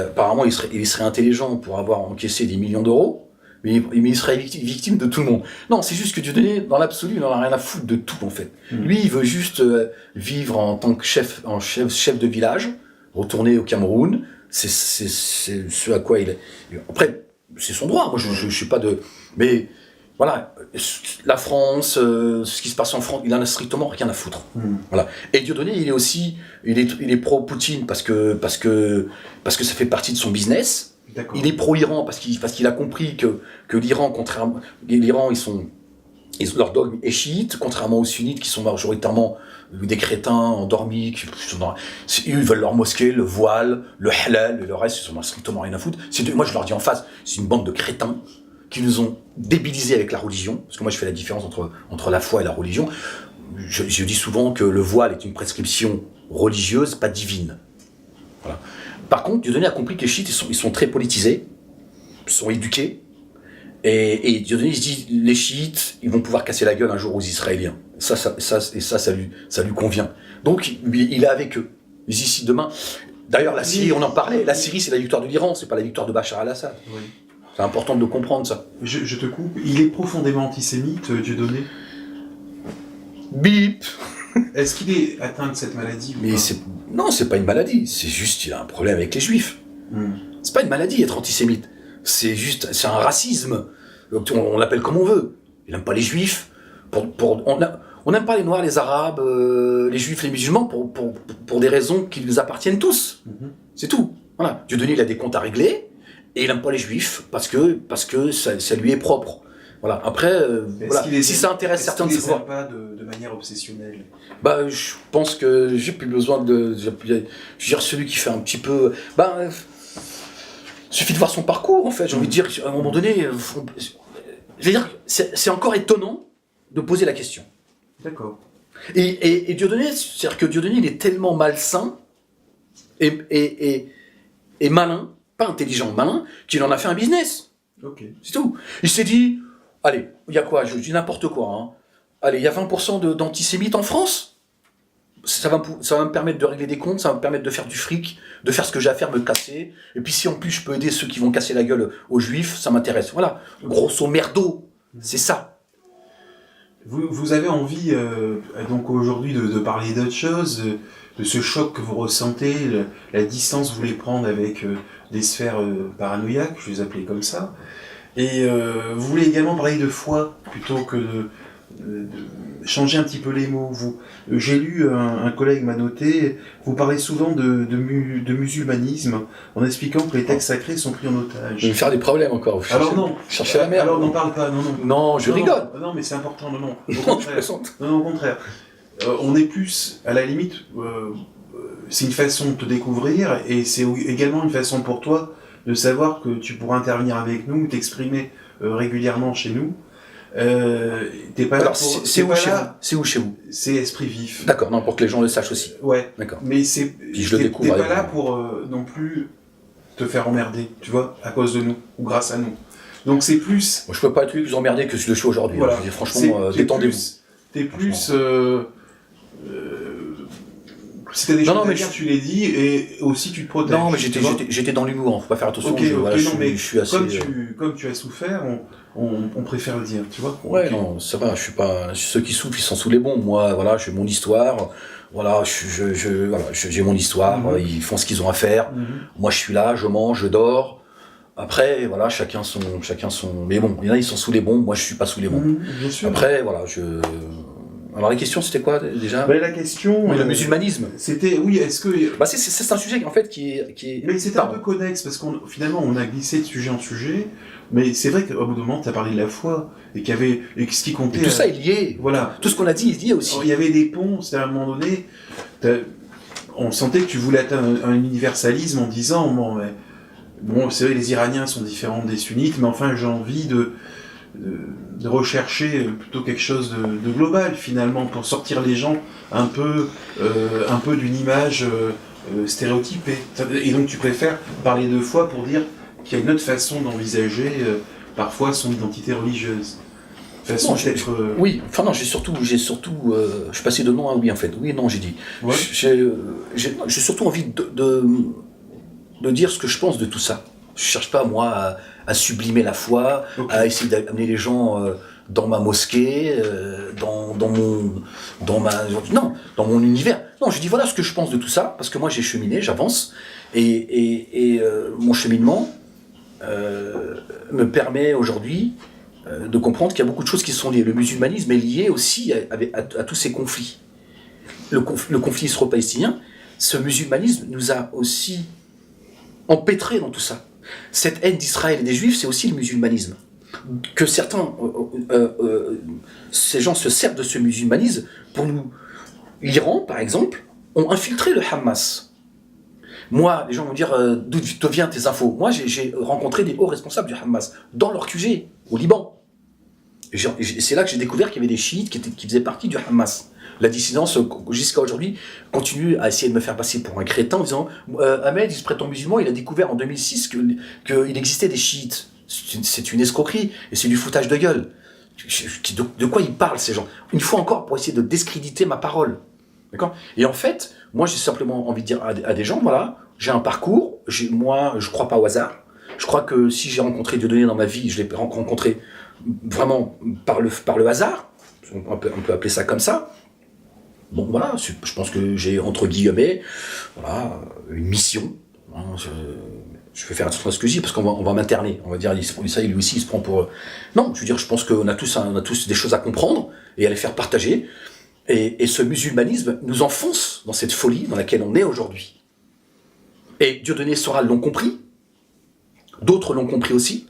Apparemment, il serait intelligent pour avoir encaissé des millions d'euros, mais il serait victime de tout le monde. Non, c'est juste que Dieudonné, dans l'absolu, il n'en a rien à foutre de tout, en fait. Lui, il veut juste vivre en tant que chef de village, retourner au Cameroun. C'est ce à quoi il est. Après, c'est son droit. Moi, je suis pas de. Mais voilà, la France, ce qui se passe en France, il en a strictement rien à foutre. Voilà. Et Dieudonné, il est pro-Poutine parce que ça fait partie de son business. D'accord. Il est pro-Iran parce qu'il a compris que l'Iran, l'Iran, leur dogme est chiite, contrairement aux sunnites qui sont majoritairement des crétins endormis, ils veulent leur mosquée, le voile, le halal, et le reste, ils n'en ont strictement rien à foutre. Moi, je leur dis en face, c'est une bande de crétins qui nous ont débilisés avec la religion, parce que moi, je fais la différence entre la foi et la religion. Je dis souvent que le voile est une prescription religieuse, pas divine. Voilà. Par contre, Dieudonné a compris que les chiites, ils sont très politisés, ils sont éduqués, et Dieudonné, il se dit, les chiites, ils vont pouvoir casser la gueule un jour aux Israéliens. Ça lui convient. Donc, il est avec eux. Mais ici, demain... D'ailleurs, la Syrie, on en parlait. La Syrie, c'est la victoire de l'Iran, c'est pas la victoire de Bachar al-Assad. Oui. C'est important de comprendre ça. Je te coupe. Il est profondément antisémite, Dieudonné. Bip. Est-ce qu'il est atteint de cette maladie ou pas? Non, c'est pas une maladie. C'est juste, il a un problème avec les Juifs. C'est pas une maladie, être antisémite. C'est un racisme. On l'appelle comme on veut. Il n'aime pas les Juifs. On n'aime pas les Noirs, les Arabes, les Juifs, les musulmans pour des raisons qui nous appartiennent tous. C'est tout. Voilà. Dieudonné, il a des comptes à régler et il n'aime pas les Juifs parce que ça lui est propre. Voilà. Après, si ça intéresse certains de ses voix. Pas de manière obsessionnelle. Je pense que j'ai plus besoin de. Je veux dire, celui qui fait un petit peu. Suffit de voir son parcours, en fait. J'ai envie de dire, à un moment donné, je veux dire, c'est encore étonnant de poser la question. D'accord. Et Dieudonné, c'est-à-dire que Dieudonné, il est tellement malsain et malin, pas intelligent, malin, qu'il en a fait un business. Ok. C'est tout. Il s'est dit, allez, il y a quoi? Je dis n'importe quoi. Allez, il y a 20% d'antisémites en France. ça va me permettre de régler des comptes, ça va me permettre de faire du fric, de faire ce que j'ai à faire, me casser. Et puis si en plus je peux aider ceux qui vont casser la gueule aux juifs, ça m'intéresse. Voilà, grosso merdo, c'est ça. Vous avez envie, donc aujourd'hui, de parler d'autre chose, de ce choc que vous ressentez, la distance que vous voulez prendre avec des sphères paranoïaques, je les appelais comme ça. Et vous voulez également parler de foi, plutôt que de changer un petit peu les mots. J'ai lu, un collègue m'a noté, vous parlez souvent de musulmanisme, en expliquant que les textes sacrés sont pris en otage. Je vais me faire des problèmes encore. Alors non, cherchez la merde. Alors n'en parle pas, non. Non, je rigole. Non, mais c'est important, non. Au Non, contraire. je Non, au contraire. On est plus, à la limite, c'est une façon de te découvrir, et c'est également une façon pour toi de savoir que tu pourras intervenir avec nous, t'exprimer régulièrement chez nous. T'es pas Alors, là pour... c'est où chez vous? C'est Esprit Vif. D'accord, non, pour que les gens le sachent aussi. Ouais. D'accord. Mais c'est... Puis je le découvre T'es pas avec là vous. pour non plus te faire emmerder, tu vois, à cause de nous, ou grâce à nous. Donc c'est plus... Moi, je peux pas être plus emmerdé que ce que je suis aujourd'hui. Voilà. Je dis, franchement, détendez-vous. T'es plus... si t'as des choses à dire, tu les dis, et aussi tu te protèges. Non, mais j'étais dans l'humour, faut pas faire attention. Ok, voilà, non, mais je suis assez... comme tu as souffert, on préfère le dire, tu vois. Ouais, Ok. non, ça va, je suis pas... Ceux qui souffrent, ils sont sous les bons. Moi, voilà, j'ai mon histoire. Voilà, j'ai mon histoire. Ils font ce qu'ils ont à faire. Moi, je suis là, je mange, je dors. Après, voilà, chacun son... Mais bon, il y en a, ils sont sous les bons. Moi, je suis pas sous les bons. Bien sûr. Après, voilà, Alors, la question, c'était quoi, déjà? La question... Le musulmanisme. C'était, oui, est-ce que... Bah, c'est un sujet, en fait, qui est... Mais c'était un peu connexe, parce finalement, on a glissé de sujet en sujet, mais c'est vrai qu'au bout d'un moment, tu as parlé de la foi, et et que ce qui comptait... Et tout ça est lié. Voilà. Tout ce qu'on a dit est lié aussi. Il y avait des ponts, c'est à un moment donné, on sentait que tu voulais atteindre un universalisme en disant, bon, c'est vrai, les Iraniens sont différents des sunnites, mais enfin, j'ai envie de rechercher plutôt quelque chose de global, finalement, pour sortir les gens un peu d'une image stéréotypée. Et donc tu préfères parler de foi pour dire qu'il y a une autre façon d'envisager parfois son identité religieuse. Façon d'être... Oui, enfin non, j'ai surtout, je suis passé de non à oui en fait. Oui, non, j'ai dit. Ouais. J'ai surtout envie de dire ce que je pense de tout ça. Je cherche pas, moi, à sublimer la foi, Okay. à essayer d'amener les gens dans ma mosquée, dans mon univers. Non, je dis voilà ce que je pense de tout ça, parce que moi j'ai cheminé, j'avance, et mon cheminement me permet aujourd'hui de comprendre qu'il y a beaucoup de choses qui sont liées. Le musulmanisme est lié aussi à tous ces conflits. Le conflit israélo-palestinien, ce musulmanisme nous a aussi empêtrés dans tout ça. Cette haine d'Israël et des Juifs, c'est aussi le musulmanisme. Que certains, ces gens se servent de ce musulmanisme pour nous... L'Iran, par exemple, ont infiltré le Hamas. Moi, les gens vont dire, d'où te viennent tes infos? Moi, j'ai rencontré des hauts responsables du Hamas, dans leur QG, au Liban. C'est là que j'ai découvert qu'il y avait des chiites qui faisaient partie du Hamas. La dissidence, jusqu'à aujourd'hui, continue à essayer de me faire passer pour un crétin en disant Ahmed, il se prétend musulman, il a découvert en 2006 qu'il existait des chiites. C'est une escroquerie et c'est du foutage de gueule. De quoi ils parlent, ces gens? Une fois encore, pour essayer de discréditer ma parole. D'accord? Et en fait, moi, j'ai simplement envie de dire à des gens, voilà, j'ai un parcours, moi, je crois pas au hasard. Je crois que si j'ai rencontré Dieudonné dans ma vie, je l'ai rencontré vraiment par le hasard. On peut appeler ça comme ça. Bon, voilà, je pense que j'ai, entre guillemets, voilà, une mission. Hein, je vais faire attention à ce que je dis, parce qu'on va m'interner. On va dire, ça, lui aussi, il se prend pour... Non, je veux dire, je pense qu'on a tous des choses à comprendre et à les faire partager. Et ce musulmanisme nous enfonce dans cette folie dans laquelle on est aujourd'hui. Et Dieudonné Soral l'ont compris. D'autres l'ont compris aussi.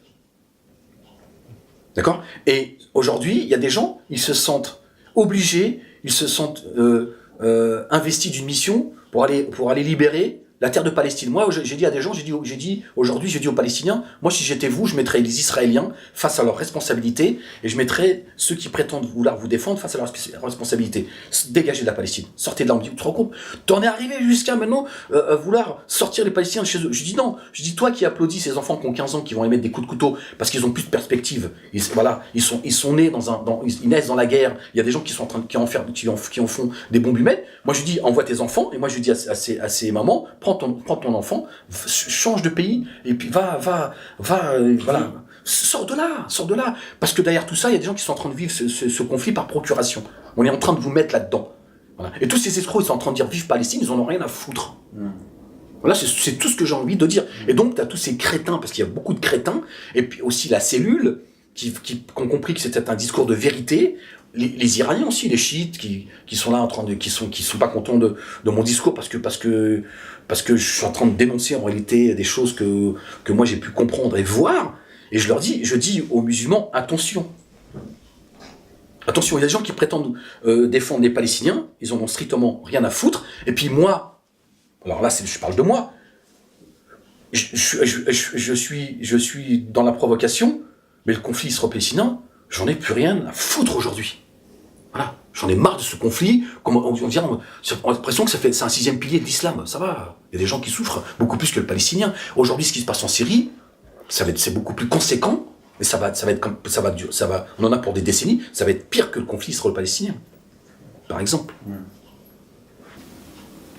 D'accord? Et aujourd'hui, il y a des gens, ils se sentent obligés, ils se sentent investis d'une mission pour aller libérer la terre de Palestine. Moi, j'ai dit à des gens, aujourd'hui, j'ai dit aux Palestiniens, moi, si j'étais vous, je mettrais les Israéliens face à leurs responsabilités et je mettrais ceux qui prétendent vouloir vous défendre face à leurs responsabilités. Dégagez de la Palestine. Sortez de là. On me dit, tu te rends compte? T'en es arrivé jusqu'à maintenant vouloir sortir les Palestiniens de chez eux. Je dis non. Je dis, toi qui applaudis ces enfants qui ont 15 ans, qui vont les mettre des coups de couteau parce qu'ils ont plus de perspective. Ils sont nés ils naissent dans la guerre. Il y a des gens qui sont en train qui en font des bombes humaines. Moi, je dis, envoie tes enfants. Et moi, je dis à ces mamans, prends ton enfant, change de pays, et puis voilà, sors de là, parce que derrière tout ça, il y a des gens qui sont en train de vivre ce conflit par procuration. On est en train de vous mettre là-dedans. Voilà. Et tous ces escrocs, ils sont en train de dire vive Palestine, ils en ont rien à foutre. Voilà, c'est tout ce que j'ai envie de dire. Et donc, tu as tous ces crétins, parce qu'il y a beaucoup de crétins, et puis aussi la cellule, qui ont compris que c'était un discours de vérité. Les Iraniens aussi, les chiites, qui sont là en train de, qui sont pas contents de mon discours parce que je suis en train de dénoncer en réalité des choses que moi j'ai pu comprendre et voir. Et je dis aux musulmans, attention, il y a des gens qui prétendent défendre les Palestiniens, ils en ont strictement rien à foutre. Et puis moi, alors là, je parle de moi, je suis dans la provocation, mais le conflit israélo-palestinien, j'en ai plus rien à foutre aujourd'hui. Voilà, j'en ai marre de ce conflit. On a l'impression que c'est un 6e pilier de l'islam. Ça va, il y a des gens qui souffrent beaucoup plus que le palestinien. Aujourd'hui, ce qui se passe en Syrie, c'est beaucoup plus conséquent, mais on en a pour des décennies. Ça va être pire que le conflit israélo-palestinien, par exemple.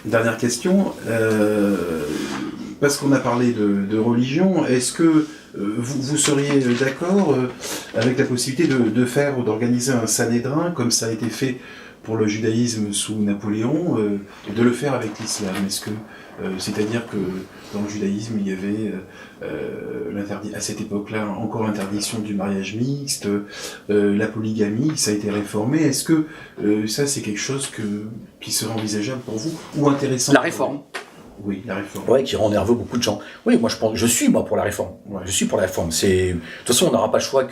Dernière question, parce qu'on a parlé de religion, est-ce que vous seriez d'accord avec la possibilité d'organiser un Sanhédrin, comme ça a été fait pour le judaïsme sous Napoléon, de le faire avec l'islam? Est-ce que, c'est-à-dire que dans le judaïsme, il y avait à cette époque-là encore l'interdiction du mariage mixte, la polygamie, ça a été réformé. Est-ce que ça, c'est quelque chose qui serait envisageable pour vous ou intéressant? La réforme. Oui, la réforme. Oui, qui rend nerveux beaucoup de gens. Oui, moi je suis pour la réforme. Ouais. Je suis pour la réforme. De toute façon, on n'aura pas le choix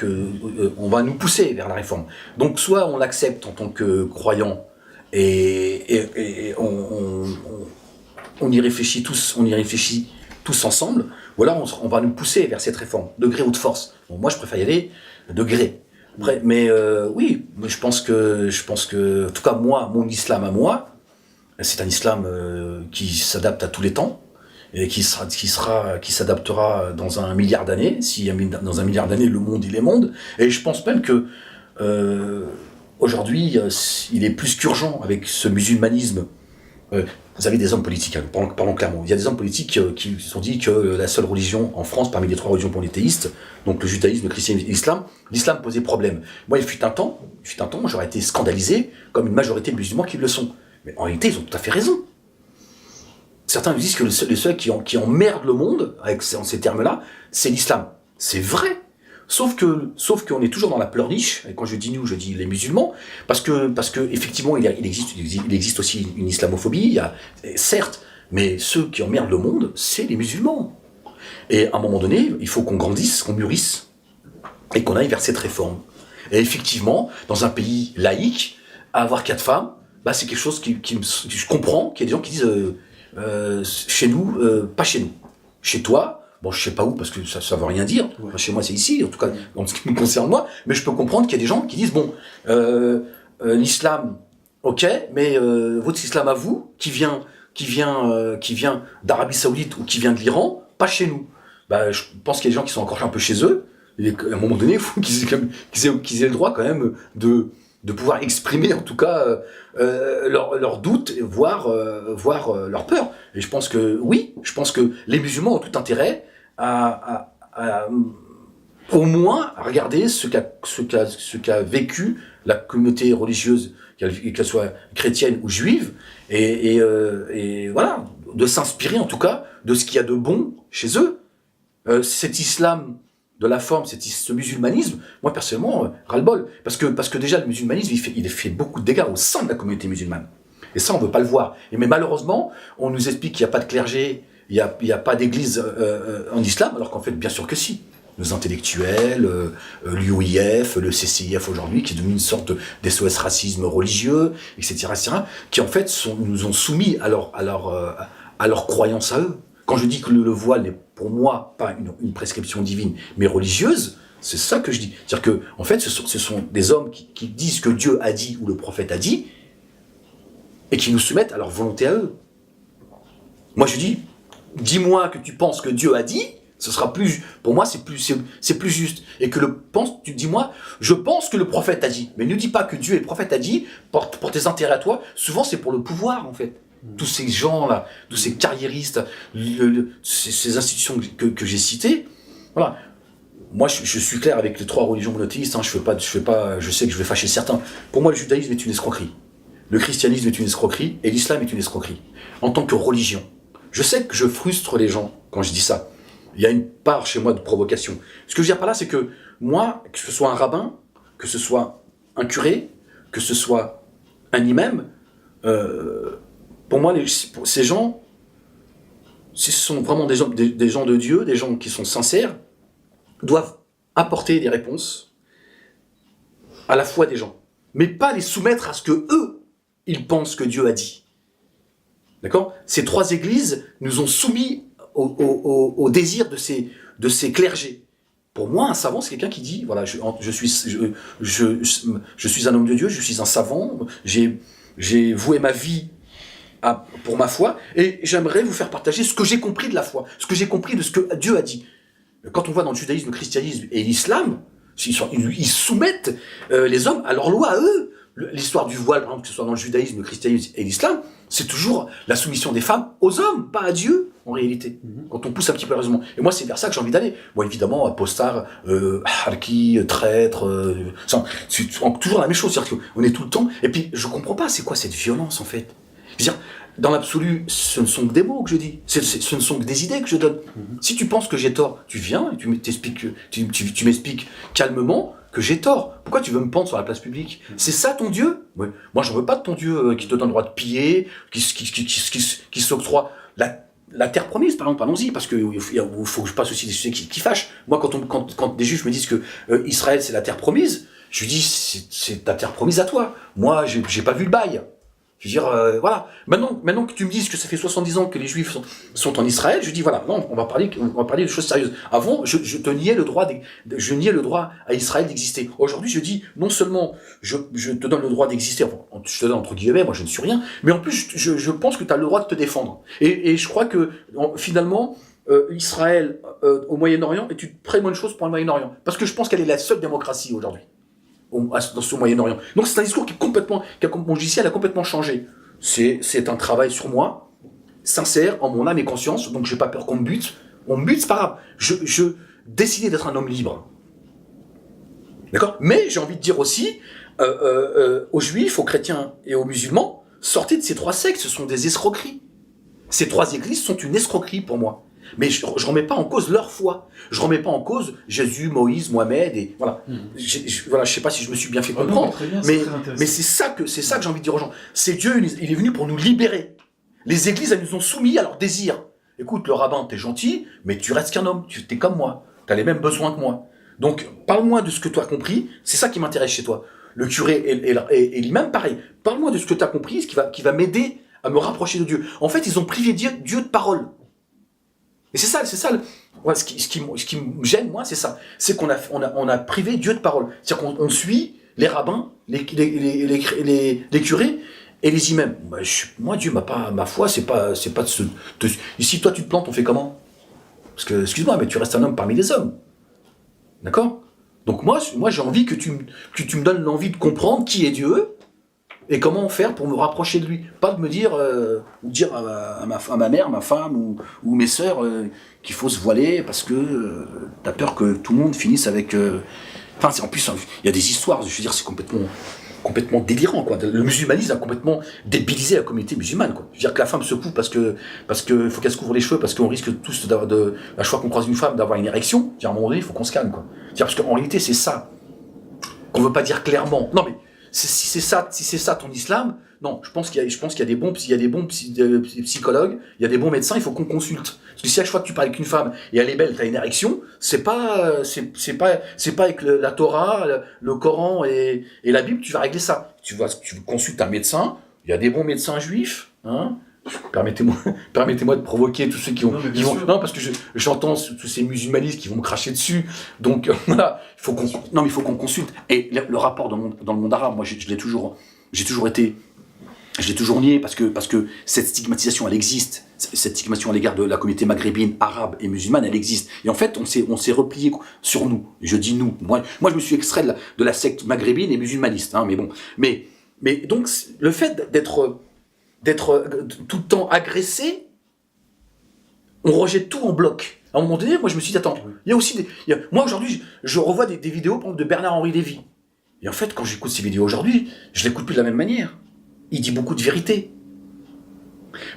on va nous pousser vers la réforme. Donc soit on l'accepte en tant que croyant et on y réfléchit tous ensemble, ou alors on va nous pousser vers cette réforme, de gré ou de force. Bon, moi je préfère y aller de gré. Après, mais oui, je pense que, en tout cas moi, mon islam à moi, c'est un islam qui s'adapte à tous les temps et qui s'adaptera dans 1 milliard d'années. Si dans 1 milliard d'années le monde il est monde, et je pense même que aujourd'hui il est plus qu'urgent avec ce musulmanisme. Vous avez des hommes politiques, parlons clairement. Il y a des hommes politiques qui se sont dit que la seule religion en France, parmi les 3 religions polythéistes, donc le judaïsme, le christianisme et l'islam posait problème. Moi, il fut un temps, j'aurais été scandalisé comme une majorité de musulmans qui le sont. Mais en réalité, ils ont tout à fait raison. Certains nous disent que les seuls qui emmerdent le monde, avec ces termes-là, c'est l'islam. C'est vrai. Sauf qu'on est toujours dans la pleurniche, et quand je dis nous, je dis les musulmans, parce que effectivement, il existe aussi une islamophobie, certes, mais ceux qui emmerdent le monde, c'est les musulmans. Et à un moment donné, il faut qu'on grandisse, qu'on mûrisse, et qu'on aille vers cette réforme. Et effectivement, dans un pays laïque, avoir 4 femmes, c'est quelque chose je comprends, qu'il y a des gens qui disent chez nous, pas chez nous. Chez toi, bon, je sais pas où, parce que ça veut rien dire. Ouais. Enfin, chez moi, c'est ici, en tout cas, en ce qui me concerne moi. Mais je peux comprendre qu'il y a des gens qui disent, bon, l'islam, ok, mais votre islam à vous, qui vient d'Arabie Saoudite ou qui vient de l'Iran, pas chez nous. Je pense qu'il y a des gens qui sont encore un peu chez eux. Et à un moment donné, il faut qu'ils aient le droit quand même de pouvoir exprimer en tout cas leurs doutes, voire leur peur. Et je pense que les musulmans ont tout intérêt à au moins regarder ce qu'a vécu la communauté religieuse, qu'elle soit chrétienne ou juive, et voilà, de s'inspirer en tout cas de ce qu'il y a de bon chez eux. Cet islam de la forme, ce musulmanisme, moi personnellement, ras-le-bol. Parce que déjà, le musulmanisme, il fait beaucoup de dégâts au sein de la communauté musulmane. Et ça, on ne veut pas le voir. Mais malheureusement, on nous explique qu'il n'y a pas de clergé, il n'y a pas d'église en islam, alors qu'en fait, bien sûr que si. Nos intellectuels, l'UIF, le CCIF aujourd'hui, qui est devenu une sorte d'SOS racisme religieux, etc., qui en fait nous ont soumis à à leur croyance à eux. Quand je dis que le voile n'est pour moi pas une prescription divine, mais religieuse, c'est ça que je dis. C'est-à-dire que, en fait, ce sont des hommes qui disent que Dieu a dit ou le prophète a dit, et qui nous soumettent à leur volonté à eux. Moi, je dis, dis-moi que tu penses que Dieu a dit, ce sera plus, pour moi, c'est plus juste. Et que tu dis-moi, je pense que le prophète a dit. Mais ne dis pas que Dieu et le prophète a dit, pour tes intérêts à toi. Souvent, c'est pour le pouvoir, en fait. Tous ces gens-là, tous ces carriéristes, ces institutions que j'ai citées, voilà. Moi, je suis clair avec les 3 religions monothéistes. Je sais que je vais fâcher certains. Pour moi, le judaïsme est une escroquerie. Le christianisme est une escroquerie et l'islam est une escroquerie. En tant que religion. Je sais que je frustre les gens quand je dis ça. Il y a une part chez moi de provocation. Ce que je veux dire par là, c'est que moi, que ce soit un rabbin, que ce soit un curé, que ce soit un imam, pour moi, ces gens, ce sont vraiment des gens de Dieu, des gens qui sont sincères, doivent apporter des réponses à la foi des gens, mais pas les soumettre à ce que eux, ils pensent que Dieu a dit. D'accord ? Ces 3 églises nous ont soumis au désir de ces clergés. Pour moi, un savant, c'est quelqu'un qui dit, voilà, je suis un homme de Dieu, je suis un savant, j'ai voué ma vie pour ma foi, et j'aimerais vous faire partager ce que j'ai compris de la foi, ce que j'ai compris de ce que Dieu a dit. Quand on voit dans le judaïsme, le christianisme et l'islam, ils soumettent les hommes à leur loi, à eux. L'histoire du voile, par exemple, que ce soit dans le judaïsme, le christianisme et l'islam, c'est toujours la soumission des femmes aux hommes, pas à Dieu, en réalité. Quand on pousse un petit peu le raisonnement. Et moi, c'est vers ça que j'ai envie d'aller. Moi, évidemment, apostat, harki, traître, c'est toujours la même chose. C'est-à-dire qu'on est tout le temps... Et puis, je comprends pas, c'est quoi cette violence, en fait ? Je veux dire, dans l'absolu, ce ne sont que des mots que je dis. Ce ne sont que des idées que je donne. Si tu penses que j'ai tort, tu viens et tu m'expliques calmement que j'ai tort. Pourquoi tu veux me pendre sur la place publique ? C'est ça ton Dieu ? Ouais. Moi, j'en veux pas de ton Dieu qui te donne le droit de piller, qui s'octroie la terre promise, par exemple, allons-y, parce qu'il faut que je passe aussi des sujets qui fâchent. Moi, quand des juifs me disent que Israël, c'est la terre promise, je lui dis, c'est ta terre promise à toi. Moi, j'ai pas vu le bail. Je veux dire, voilà. Maintenant que tu me dises que ça fait 70 ans que les Juifs sont en Israël, je dis voilà, non, on va parler de choses sérieuses. Avant, je niais le droit à Israël d'exister. Aujourd'hui, je dis non seulement je te donne le droit d'exister, enfin, je te donne entre guillemets, moi je ne suis rien, mais en plus je pense que tu as le droit de te défendre. Et je crois que finalement, Israël au Moyen-Orient est une très bonne chose pour le Moyen-Orient, parce que je pense qu'elle est la seule démocratie aujourd'hui dans ce Moyen-Orient. Donc c'est un discours mon logiciel a complètement changé. C'est un travail sur moi, sincère, en mon âme et conscience, donc j'ai pas peur qu'on me bute. On me bute, c'est pas grave. Je décidais d'être un homme libre. D'accord ? Mais j'ai envie de dire aussi, aux juifs, aux chrétiens et aux musulmans, sortez de ces 3 sectes, ce sont des escroqueries. Ces 3 églises sont une escroquerie pour moi. Mais je remets pas en cause leur foi. Je remets pas en cause Jésus, Moïse, Mohamed, et voilà. Je sais pas si je me suis bien fait comprendre, mais c'est ça que j'ai envie de dire aux gens. C'est Dieu, il est venu pour nous libérer. Les églises, elles nous ont soumis à leurs désirs. Écoute, le rabbin, t'es gentil, mais tu restes qu'un homme. T'es comme moi. T'as les mêmes besoins que moi. Donc, parle-moi de ce que tu as compris. C'est ça qui m'intéresse chez toi. Le curé et l'imam, pareil. Parle-moi de ce que tu as compris, ce qui va m'aider à me rapprocher de Dieu. En fait, ils ont privé Dieu de parole. Et c'est ça, ce qui me gêne, moi, c'est ça. C'est qu'on a privé Dieu de parole. C'est-à-dire qu'on suit les rabbins, les curés et les imams. Moi, Dieu ma foi, c'est pas de si toi tu te plantes, on fait comment ? Parce que, excuse-moi, mais tu restes un homme parmi les hommes. D'accord ? Donc moi, j'ai envie que tu me donnes l'envie de comprendre qui est Dieu et comment faire pour me rapprocher de lui. Pas de me dire, ou dire à ma mère, ma femme ou mes sœurs qu'il faut se voiler parce que t'as peur que tout le monde finisse avec... en plus, il y a des histoires, je veux dire, c'est complètement délirant, quoi. Le musulmanisme a complètement débilisé la communauté musulmane, quoi. Je veux dire que la femme se couvre parce que faut qu'elle se couvre les cheveux, parce qu'on risque tous à chaque fois qu'on croise une femme d'avoir une érection. À un moment donné, il faut qu'on se calme, quoi. Parce qu'en réalité, c'est ça qu'on veut pas dire clairement. Non, mais si c'est ça ton islam, non, je pense qu'il y a des bons psychologues, il y a des bons médecins, il faut qu'on consulte. Parce que si à chaque fois que tu parles avec une femme et elle est belle, t'as une érection, c'est pas avec la Torah, le Coran et la Bible tu vas régler ça. Tu consultes un médecin, il y a des bons médecins juifs, hein, permettez-moi, permettez-moi de provoquer tous ceux qui vont, Non, mais bien sûr. non, parce que j'entends tous ces musulmanistes qui vont me cracher dessus. Donc voilà, il faut qu'on consulte. Et le rapport dans le monde arabe, moi, j'ai toujours été. Je l'ai toujours nié parce que cette stigmatisation, elle existe. Cette stigmatisation à l'égard de la communauté maghrébine, arabe et musulmane, elle existe. Et en fait, on s'est replié sur nous. Je dis nous. Moi, je me suis extrait de la secte maghrébine et musulmaniste. Hein, mais bon. Mais donc, le fait d'être tout le temps agressé, on rejette tout en bloc. À un moment donné, moi, je me suis dit, attends, il y a aussi moi, aujourd'hui, je revois des vidéos, par exemple, de Bernard-Henri Lévy. Et en fait, quand j'écoute ces vidéos aujourd'hui, je l'écoute plus de la même manière. Il dit beaucoup de vérité.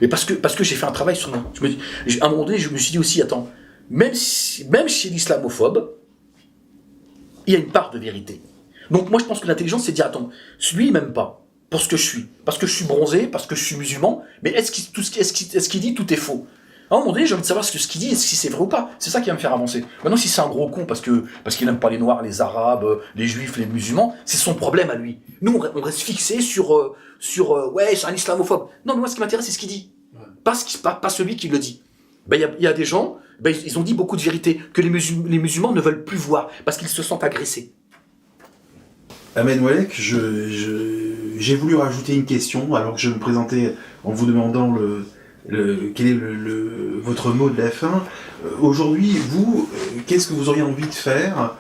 Mais parce que j'ai fait un travail sur moi. À un moment donné, je me suis dit aussi, attends, même chez l'islamophobe, il y a une part de vérité. Donc moi, je pense que l'intelligence, c'est de dire, attends, lui, il m'aime pas pour ce que je suis. Parce que je suis bronzé, parce que je suis musulman, mais est-ce qu'il dit tout est faux? À un moment donné, j'ai envie de savoir ce qu'il dit, si c'est vrai ou pas. C'est ça qui va me faire avancer. Maintenant, si c'est un gros con parce qu'il n'aime pas les noirs, les arabes, les juifs, les musulmans, c'est son problème à lui. Nous, on reste fixé sur ouais, c'est un islamophobe. Non, mais moi, ce qui m'intéresse, c'est ce qu'il dit. Pas celui qui le dit. Ben, il y a des gens, ben, ils ont dit beaucoup de vérité que les musulmans ne veulent plus voir parce qu'ils se sentent agressés. Ahmed Ouelek, j'ai voulu rajouter une question alors que je me présentais en vous demandant quel est votre mot de la fin. Aujourd'hui, vous, qu'est-ce que vous auriez envie de faire?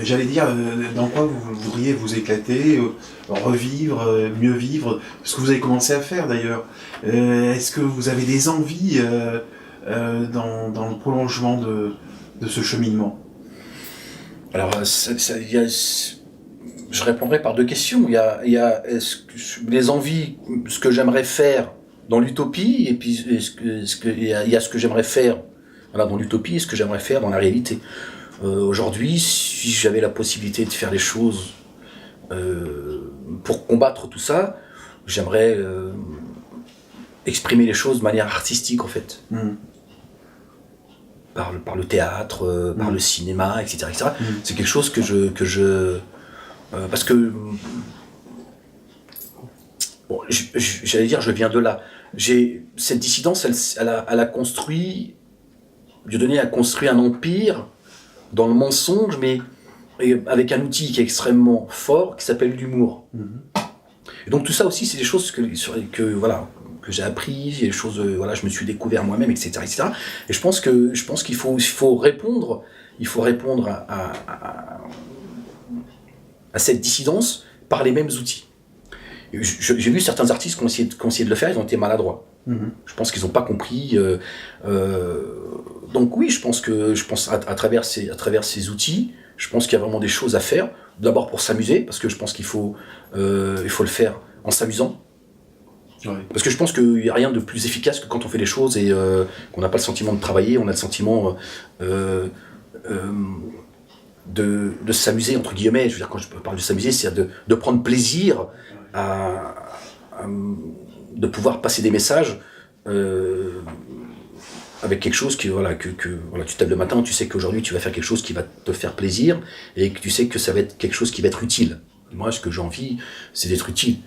J'allais dire, dans quoi vous voudriez vous éclater, revivre, mieux vivre, ce que vous avez commencé à faire d'ailleurs. Est-ce que vous avez des envies dans le prolongement de ce cheminement? Alors, je répondrai par deux questions. Il y a les envies, ce que j'aimerais faire dans l'utopie, et puis il y a ce que j'aimerais faire dans l'utopie et ce que j'aimerais faire dans la réalité. Aujourd'hui, si j'avais la possibilité de faire les choses pour combattre tout ça, j'aimerais exprimer les choses de manière artistique, en fait. Par le théâtre, par le cinéma, etc. C'est quelque chose que je parce que bon, j'allais dire, je viens de là. Cette dissidence, elle a construit, Dieudonné a construit un empire dans le mensonge, mais avec un outil qui est extrêmement fort, qui s'appelle l'humour. Et donc tout ça aussi, c'est des choses que j'ai appris, des choses, je me suis découvert moi-même, etc., etc. Et je pense qu'il faut répondre à cette dissidence par les mêmes outils. J'ai vu certains artistes qui ont essayé de le faire, ils ont été maladroits. Je pense qu'ils n'ont pas compris. Donc oui, je pense à travers ces outils, je pense qu'il y a vraiment des choses à faire. D'abord pour s'amuser, parce que je pense qu'il faut le faire en s'amusant. Ouais. Parce que je pense qu'il n'y a rien de plus efficace que quand on fait les choses et qu'on n'a pas le sentiment de travailler, on a le sentiment de s'amuser, entre guillemets. Je veux dire, quand je parle de s'amuser, c'est de prendre plaisir de pouvoir passer des messages avec quelque chose que tu te lèves le matin, tu sais qu'aujourd'hui tu vas faire quelque chose qui va te faire plaisir et que tu sais que ça va être quelque chose qui va être utile. Moi, ce que j'ai envie, c'est d'être utile.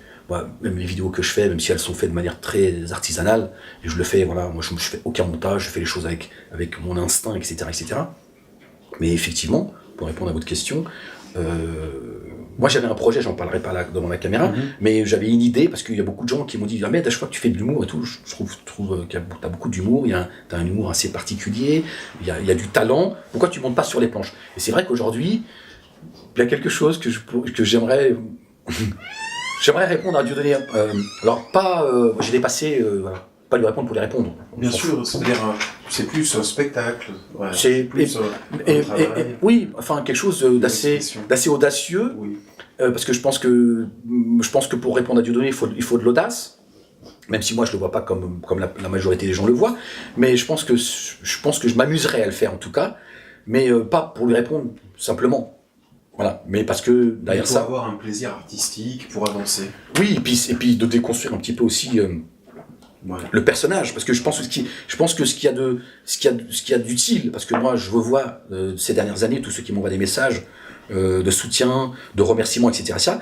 Même les vidéos que je fais, même si elles sont faites de manière très artisanale, et je le fais, moi je fais aucun montage, je fais les choses avec mon instinct, etc., etc. Mais effectivement, pour répondre à votre question, moi j'avais un projet, j'en parlerai pas là devant la caméra, mais j'avais une idée, parce qu'il y a beaucoup de gens qui m'ont dit, mais à chaque fois que tu fais de l'humour et tout, je trouve que tu as beaucoup d'humour, tu as un humour assez particulier, il y a du talent, pourquoi tu montes pas sur les planches? Et c'est vrai qu'aujourd'hui, il y a quelque chose que j'aimerais... J'aimerais répondre à Dieudonné. Alors pas, j'ai dépassé, pas lui répondre pour lui répondre. Bien sûr, c'est-à-dire c'est plus un spectacle. Ouais, c'est plus oui, enfin quelque chose d'assez audacieux. Oui. Parce que je pense que pour répondre à Dieudonné, il faut de l'audace. Même si moi je le vois pas comme la majorité des gens le voient, mais je pense que je m'amuserais à le faire en tout cas, mais pas pour lui répondre simplement. Voilà, mais parce que derrière ça... Pour avoir un plaisir artistique, pour avancer. Oui, et puis de déconstruire un petit peu aussi le personnage, parce que je pense que ce qu'il y a d'utile, parce que moi je revois ces dernières années, tous ceux qui m'envoient des messages, de soutien, de remerciement, etc. Ça,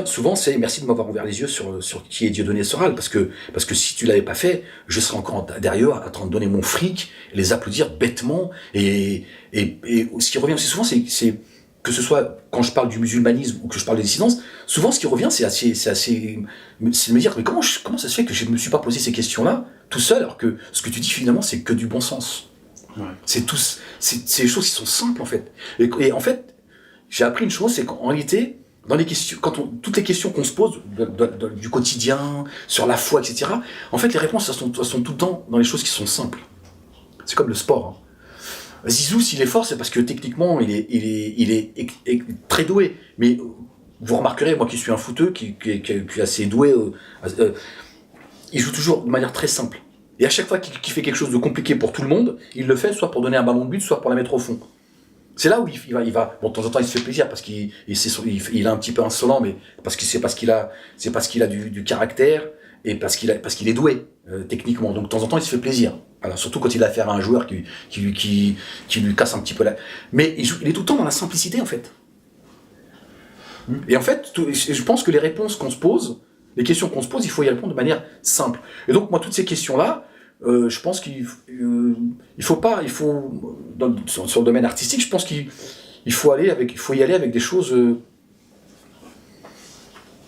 souvent, c'est merci de m'avoir ouvert les yeux sur qui est Dieudonné Soral, parce que si tu l'avais pas fait, je serais encore derrière à train de donner mon fric, et les applaudir bêtement, et ce qui revient aussi souvent, c'est que ce soit quand je parle du musulmanisme ou que je parle des dissidences, souvent ce qui revient, c'est de me dire, mais comment ça se fait que je ne me suis pas posé ces questions-là tout seul, alors que ce que tu dis finalement, c'est que du bon sens. Ouais. C'est des choses qui sont simples en fait. Et en fait, j'ai appris une chose, c'est qu'en réalité, dans les questions, toutes les questions qu'on se pose du quotidien, sur la foi, etc., en fait, les réponses, elles sont tout le temps dans les choses qui sont simples. C'est comme le sport. Hein. Zizou, s'il est fort, c'est parce que techniquement, il est très doué. Mais vous remarquerez, moi qui suis un footeux, qui est assez doué, il joue toujours de manière très simple. Et à chaque fois qu'il fait quelque chose de compliqué pour tout le monde, il le fait soit pour donner un ballon de but, soit pour la mettre au fond. C'est là où il va. Bon, de temps en temps, il se fait plaisir parce qu'il est un petit peu insolent, mais c'est parce qu'il a du caractère et parce qu'il est doué techniquement. Donc de temps en temps, il se fait plaisir. Voilà, surtout quand il a affaire à un joueur qui lui casse un petit peu la. Mais il est tout le temps dans la simplicité en fait. Et en fait, je pense que les réponses qu'on se pose, les questions qu'on se pose, il faut y répondre de manière simple. Et donc moi, toutes ces questions-là, je pense sur le domaine artistique, je pense qu'il faut y aller avec des choses,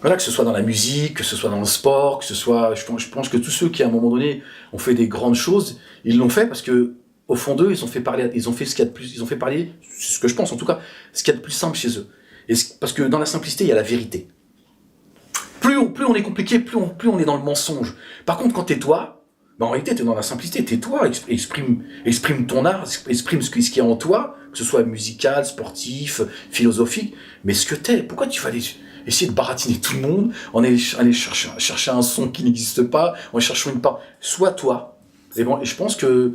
voilà, que ce soit dans la musique, que ce soit dans le sport, que ce soit, je pense que tous ceux qui à un moment donné ont fait des grandes choses, ils l'ont fait parce que au fond d'eux, ils ont fait parler c'est ce que je pense en tout cas, ce qu'il y a de plus simple chez eux. Et parce que dans la simplicité, il y a la vérité. Plus on est compliqué, plus on est dans le mensonge. Par contre, quand t'es toi, en réalité, t'es dans la simplicité, t'es toi, exprime ton art, exprime ce qu'il y a en toi, que ce soit musical, sportif, philosophique, mais ce que t'es. Pourquoi tu vas aller essayer de baratiner tout le monde, aller chercher un son qui n'existe pas, en cherchant une part. Sois toi. Et je pense que...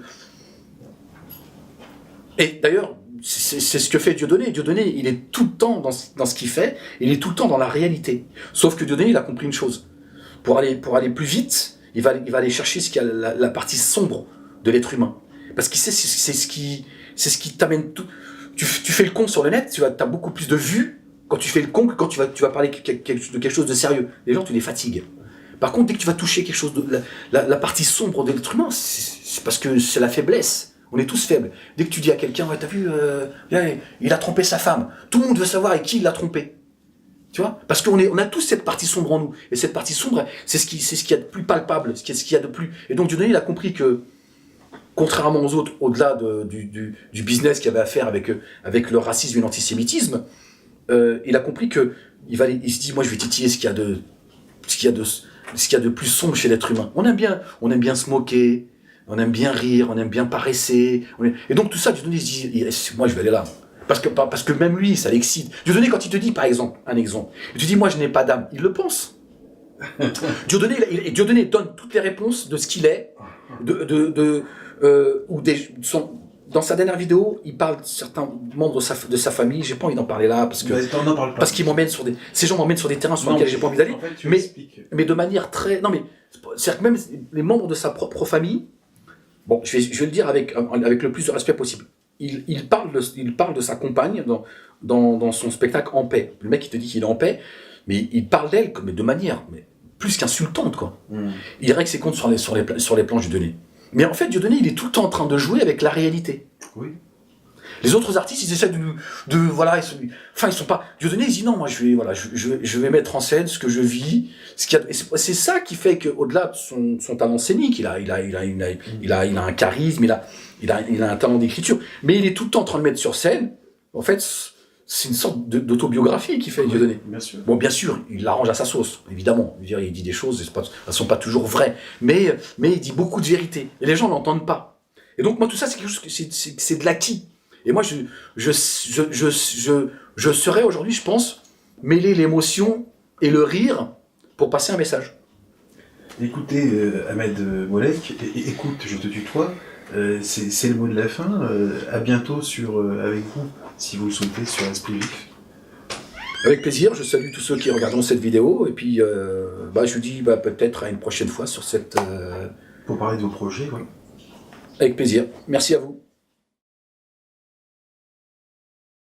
Et d'ailleurs, c'est ce que fait Dieudonné. Dieudonné, il est tout le temps dans ce qu'il fait, il est tout le temps dans la réalité. Sauf que Dieudonné, il a compris une chose. Pour aller plus vite, il va aller chercher ce qu'il y a la partie sombre de l'être humain. Parce qu'il sait, c'est ce qui t'amène tout. Tu fais le con sur le net, tu as beaucoup plus de vues quand tu fais le con que quand tu vas parler de quelque chose de sérieux. Les gens, tu les fatigues. Par contre, dès que tu vas toucher quelque chose de la partie sombre de l'être humain, c'est parce que c'est la faiblesse. On est tous faibles. Dès que tu dis à quelqu'un, ouais, t'as vu, il a trompé sa femme. Tout le monde veut savoir avec qui il l'a trompé. Tu vois? Parce qu'on a tous cette partie sombre en nous. Et cette partie sombre, c'est ce qu'il y a de plus palpable, ce qu'il y a de plus. Et donc, Dieudonné, il a compris que, contrairement aux autres, au-delà du business qu'il avait à faire avec le racisme et l'antisémitisme, il a compris que il se dit, moi, je vais titiller ce qu'il y a de plus sombre chez l'être humain. On aime bien se moquer. On aime bien rire, on aime bien paresser. Et donc tout ça, Dieudonné se dit, moi je vais aller là. Parce que même lui, ça l'excite. Dieudonné, quand il te dit, par exemple, il te dit, moi je n'ai pas d'âme, il le pense. Dieudonné donne toutes les réponses de ce qu'il est, dans sa dernière vidéo, il parle de certains membres de sa famille. J'ai pas envie d'en parler là parce qu'il m'emmène ces gens m'emmènent sur des terrains sur lesquels j'ai pas envie d'aller. En fait, mais de manière très, c'est-à-dire que même les membres de sa propre famille. Bon, je vais le dire avec le plus de respect possible. Il parle de sa compagne dans son spectacle En paix. Le mec, il te dit qu'il est en paix, mais il parle d'elle de manière plus qu'insultante, quoi. Il règle ses comptes sur les planches du Dieudonné. Mais en fait, Dieudonné, il est tout le temps en train de jouer avec la réalité. Oui. Les autres artistes, ils essaient ils sont pas. Dieudonné, il dit non, moi je vais mettre en scène ce que je vis, c'est ça qui fait qu'au-delà de son talent scénique, il a un charisme, il a un talent d'écriture, mais il est tout le temps en train de mettre sur scène. En fait, c'est une sorte d'autobiographie qu'il fait, Dieudonné. Bien sûr. Bon, bien sûr, il l'arrange à sa sauce, évidemment. Il dit des choses, elles sont pas toujours vraies, mais il dit beaucoup de vérité, et les gens l'entendent pas. Et donc moi, tout ça, c'est quelque chose c'est de l'acquis. Et moi, je serais aujourd'hui, je pense, mêler l'émotion et le rire pour passer un message. Écoutez, Ahmed Mollek, écoute, je te tutoie, c'est le mot de la fin. À bientôt avec vous, si vous le souhaitez, sur Esprit Vif. Avec plaisir, je salue tous ceux qui regarderont cette vidéo, et puis je vous dis peut-être à une prochaine fois sur cette... Pour parler de vos projets, oui. Avec plaisir. Merci à vous.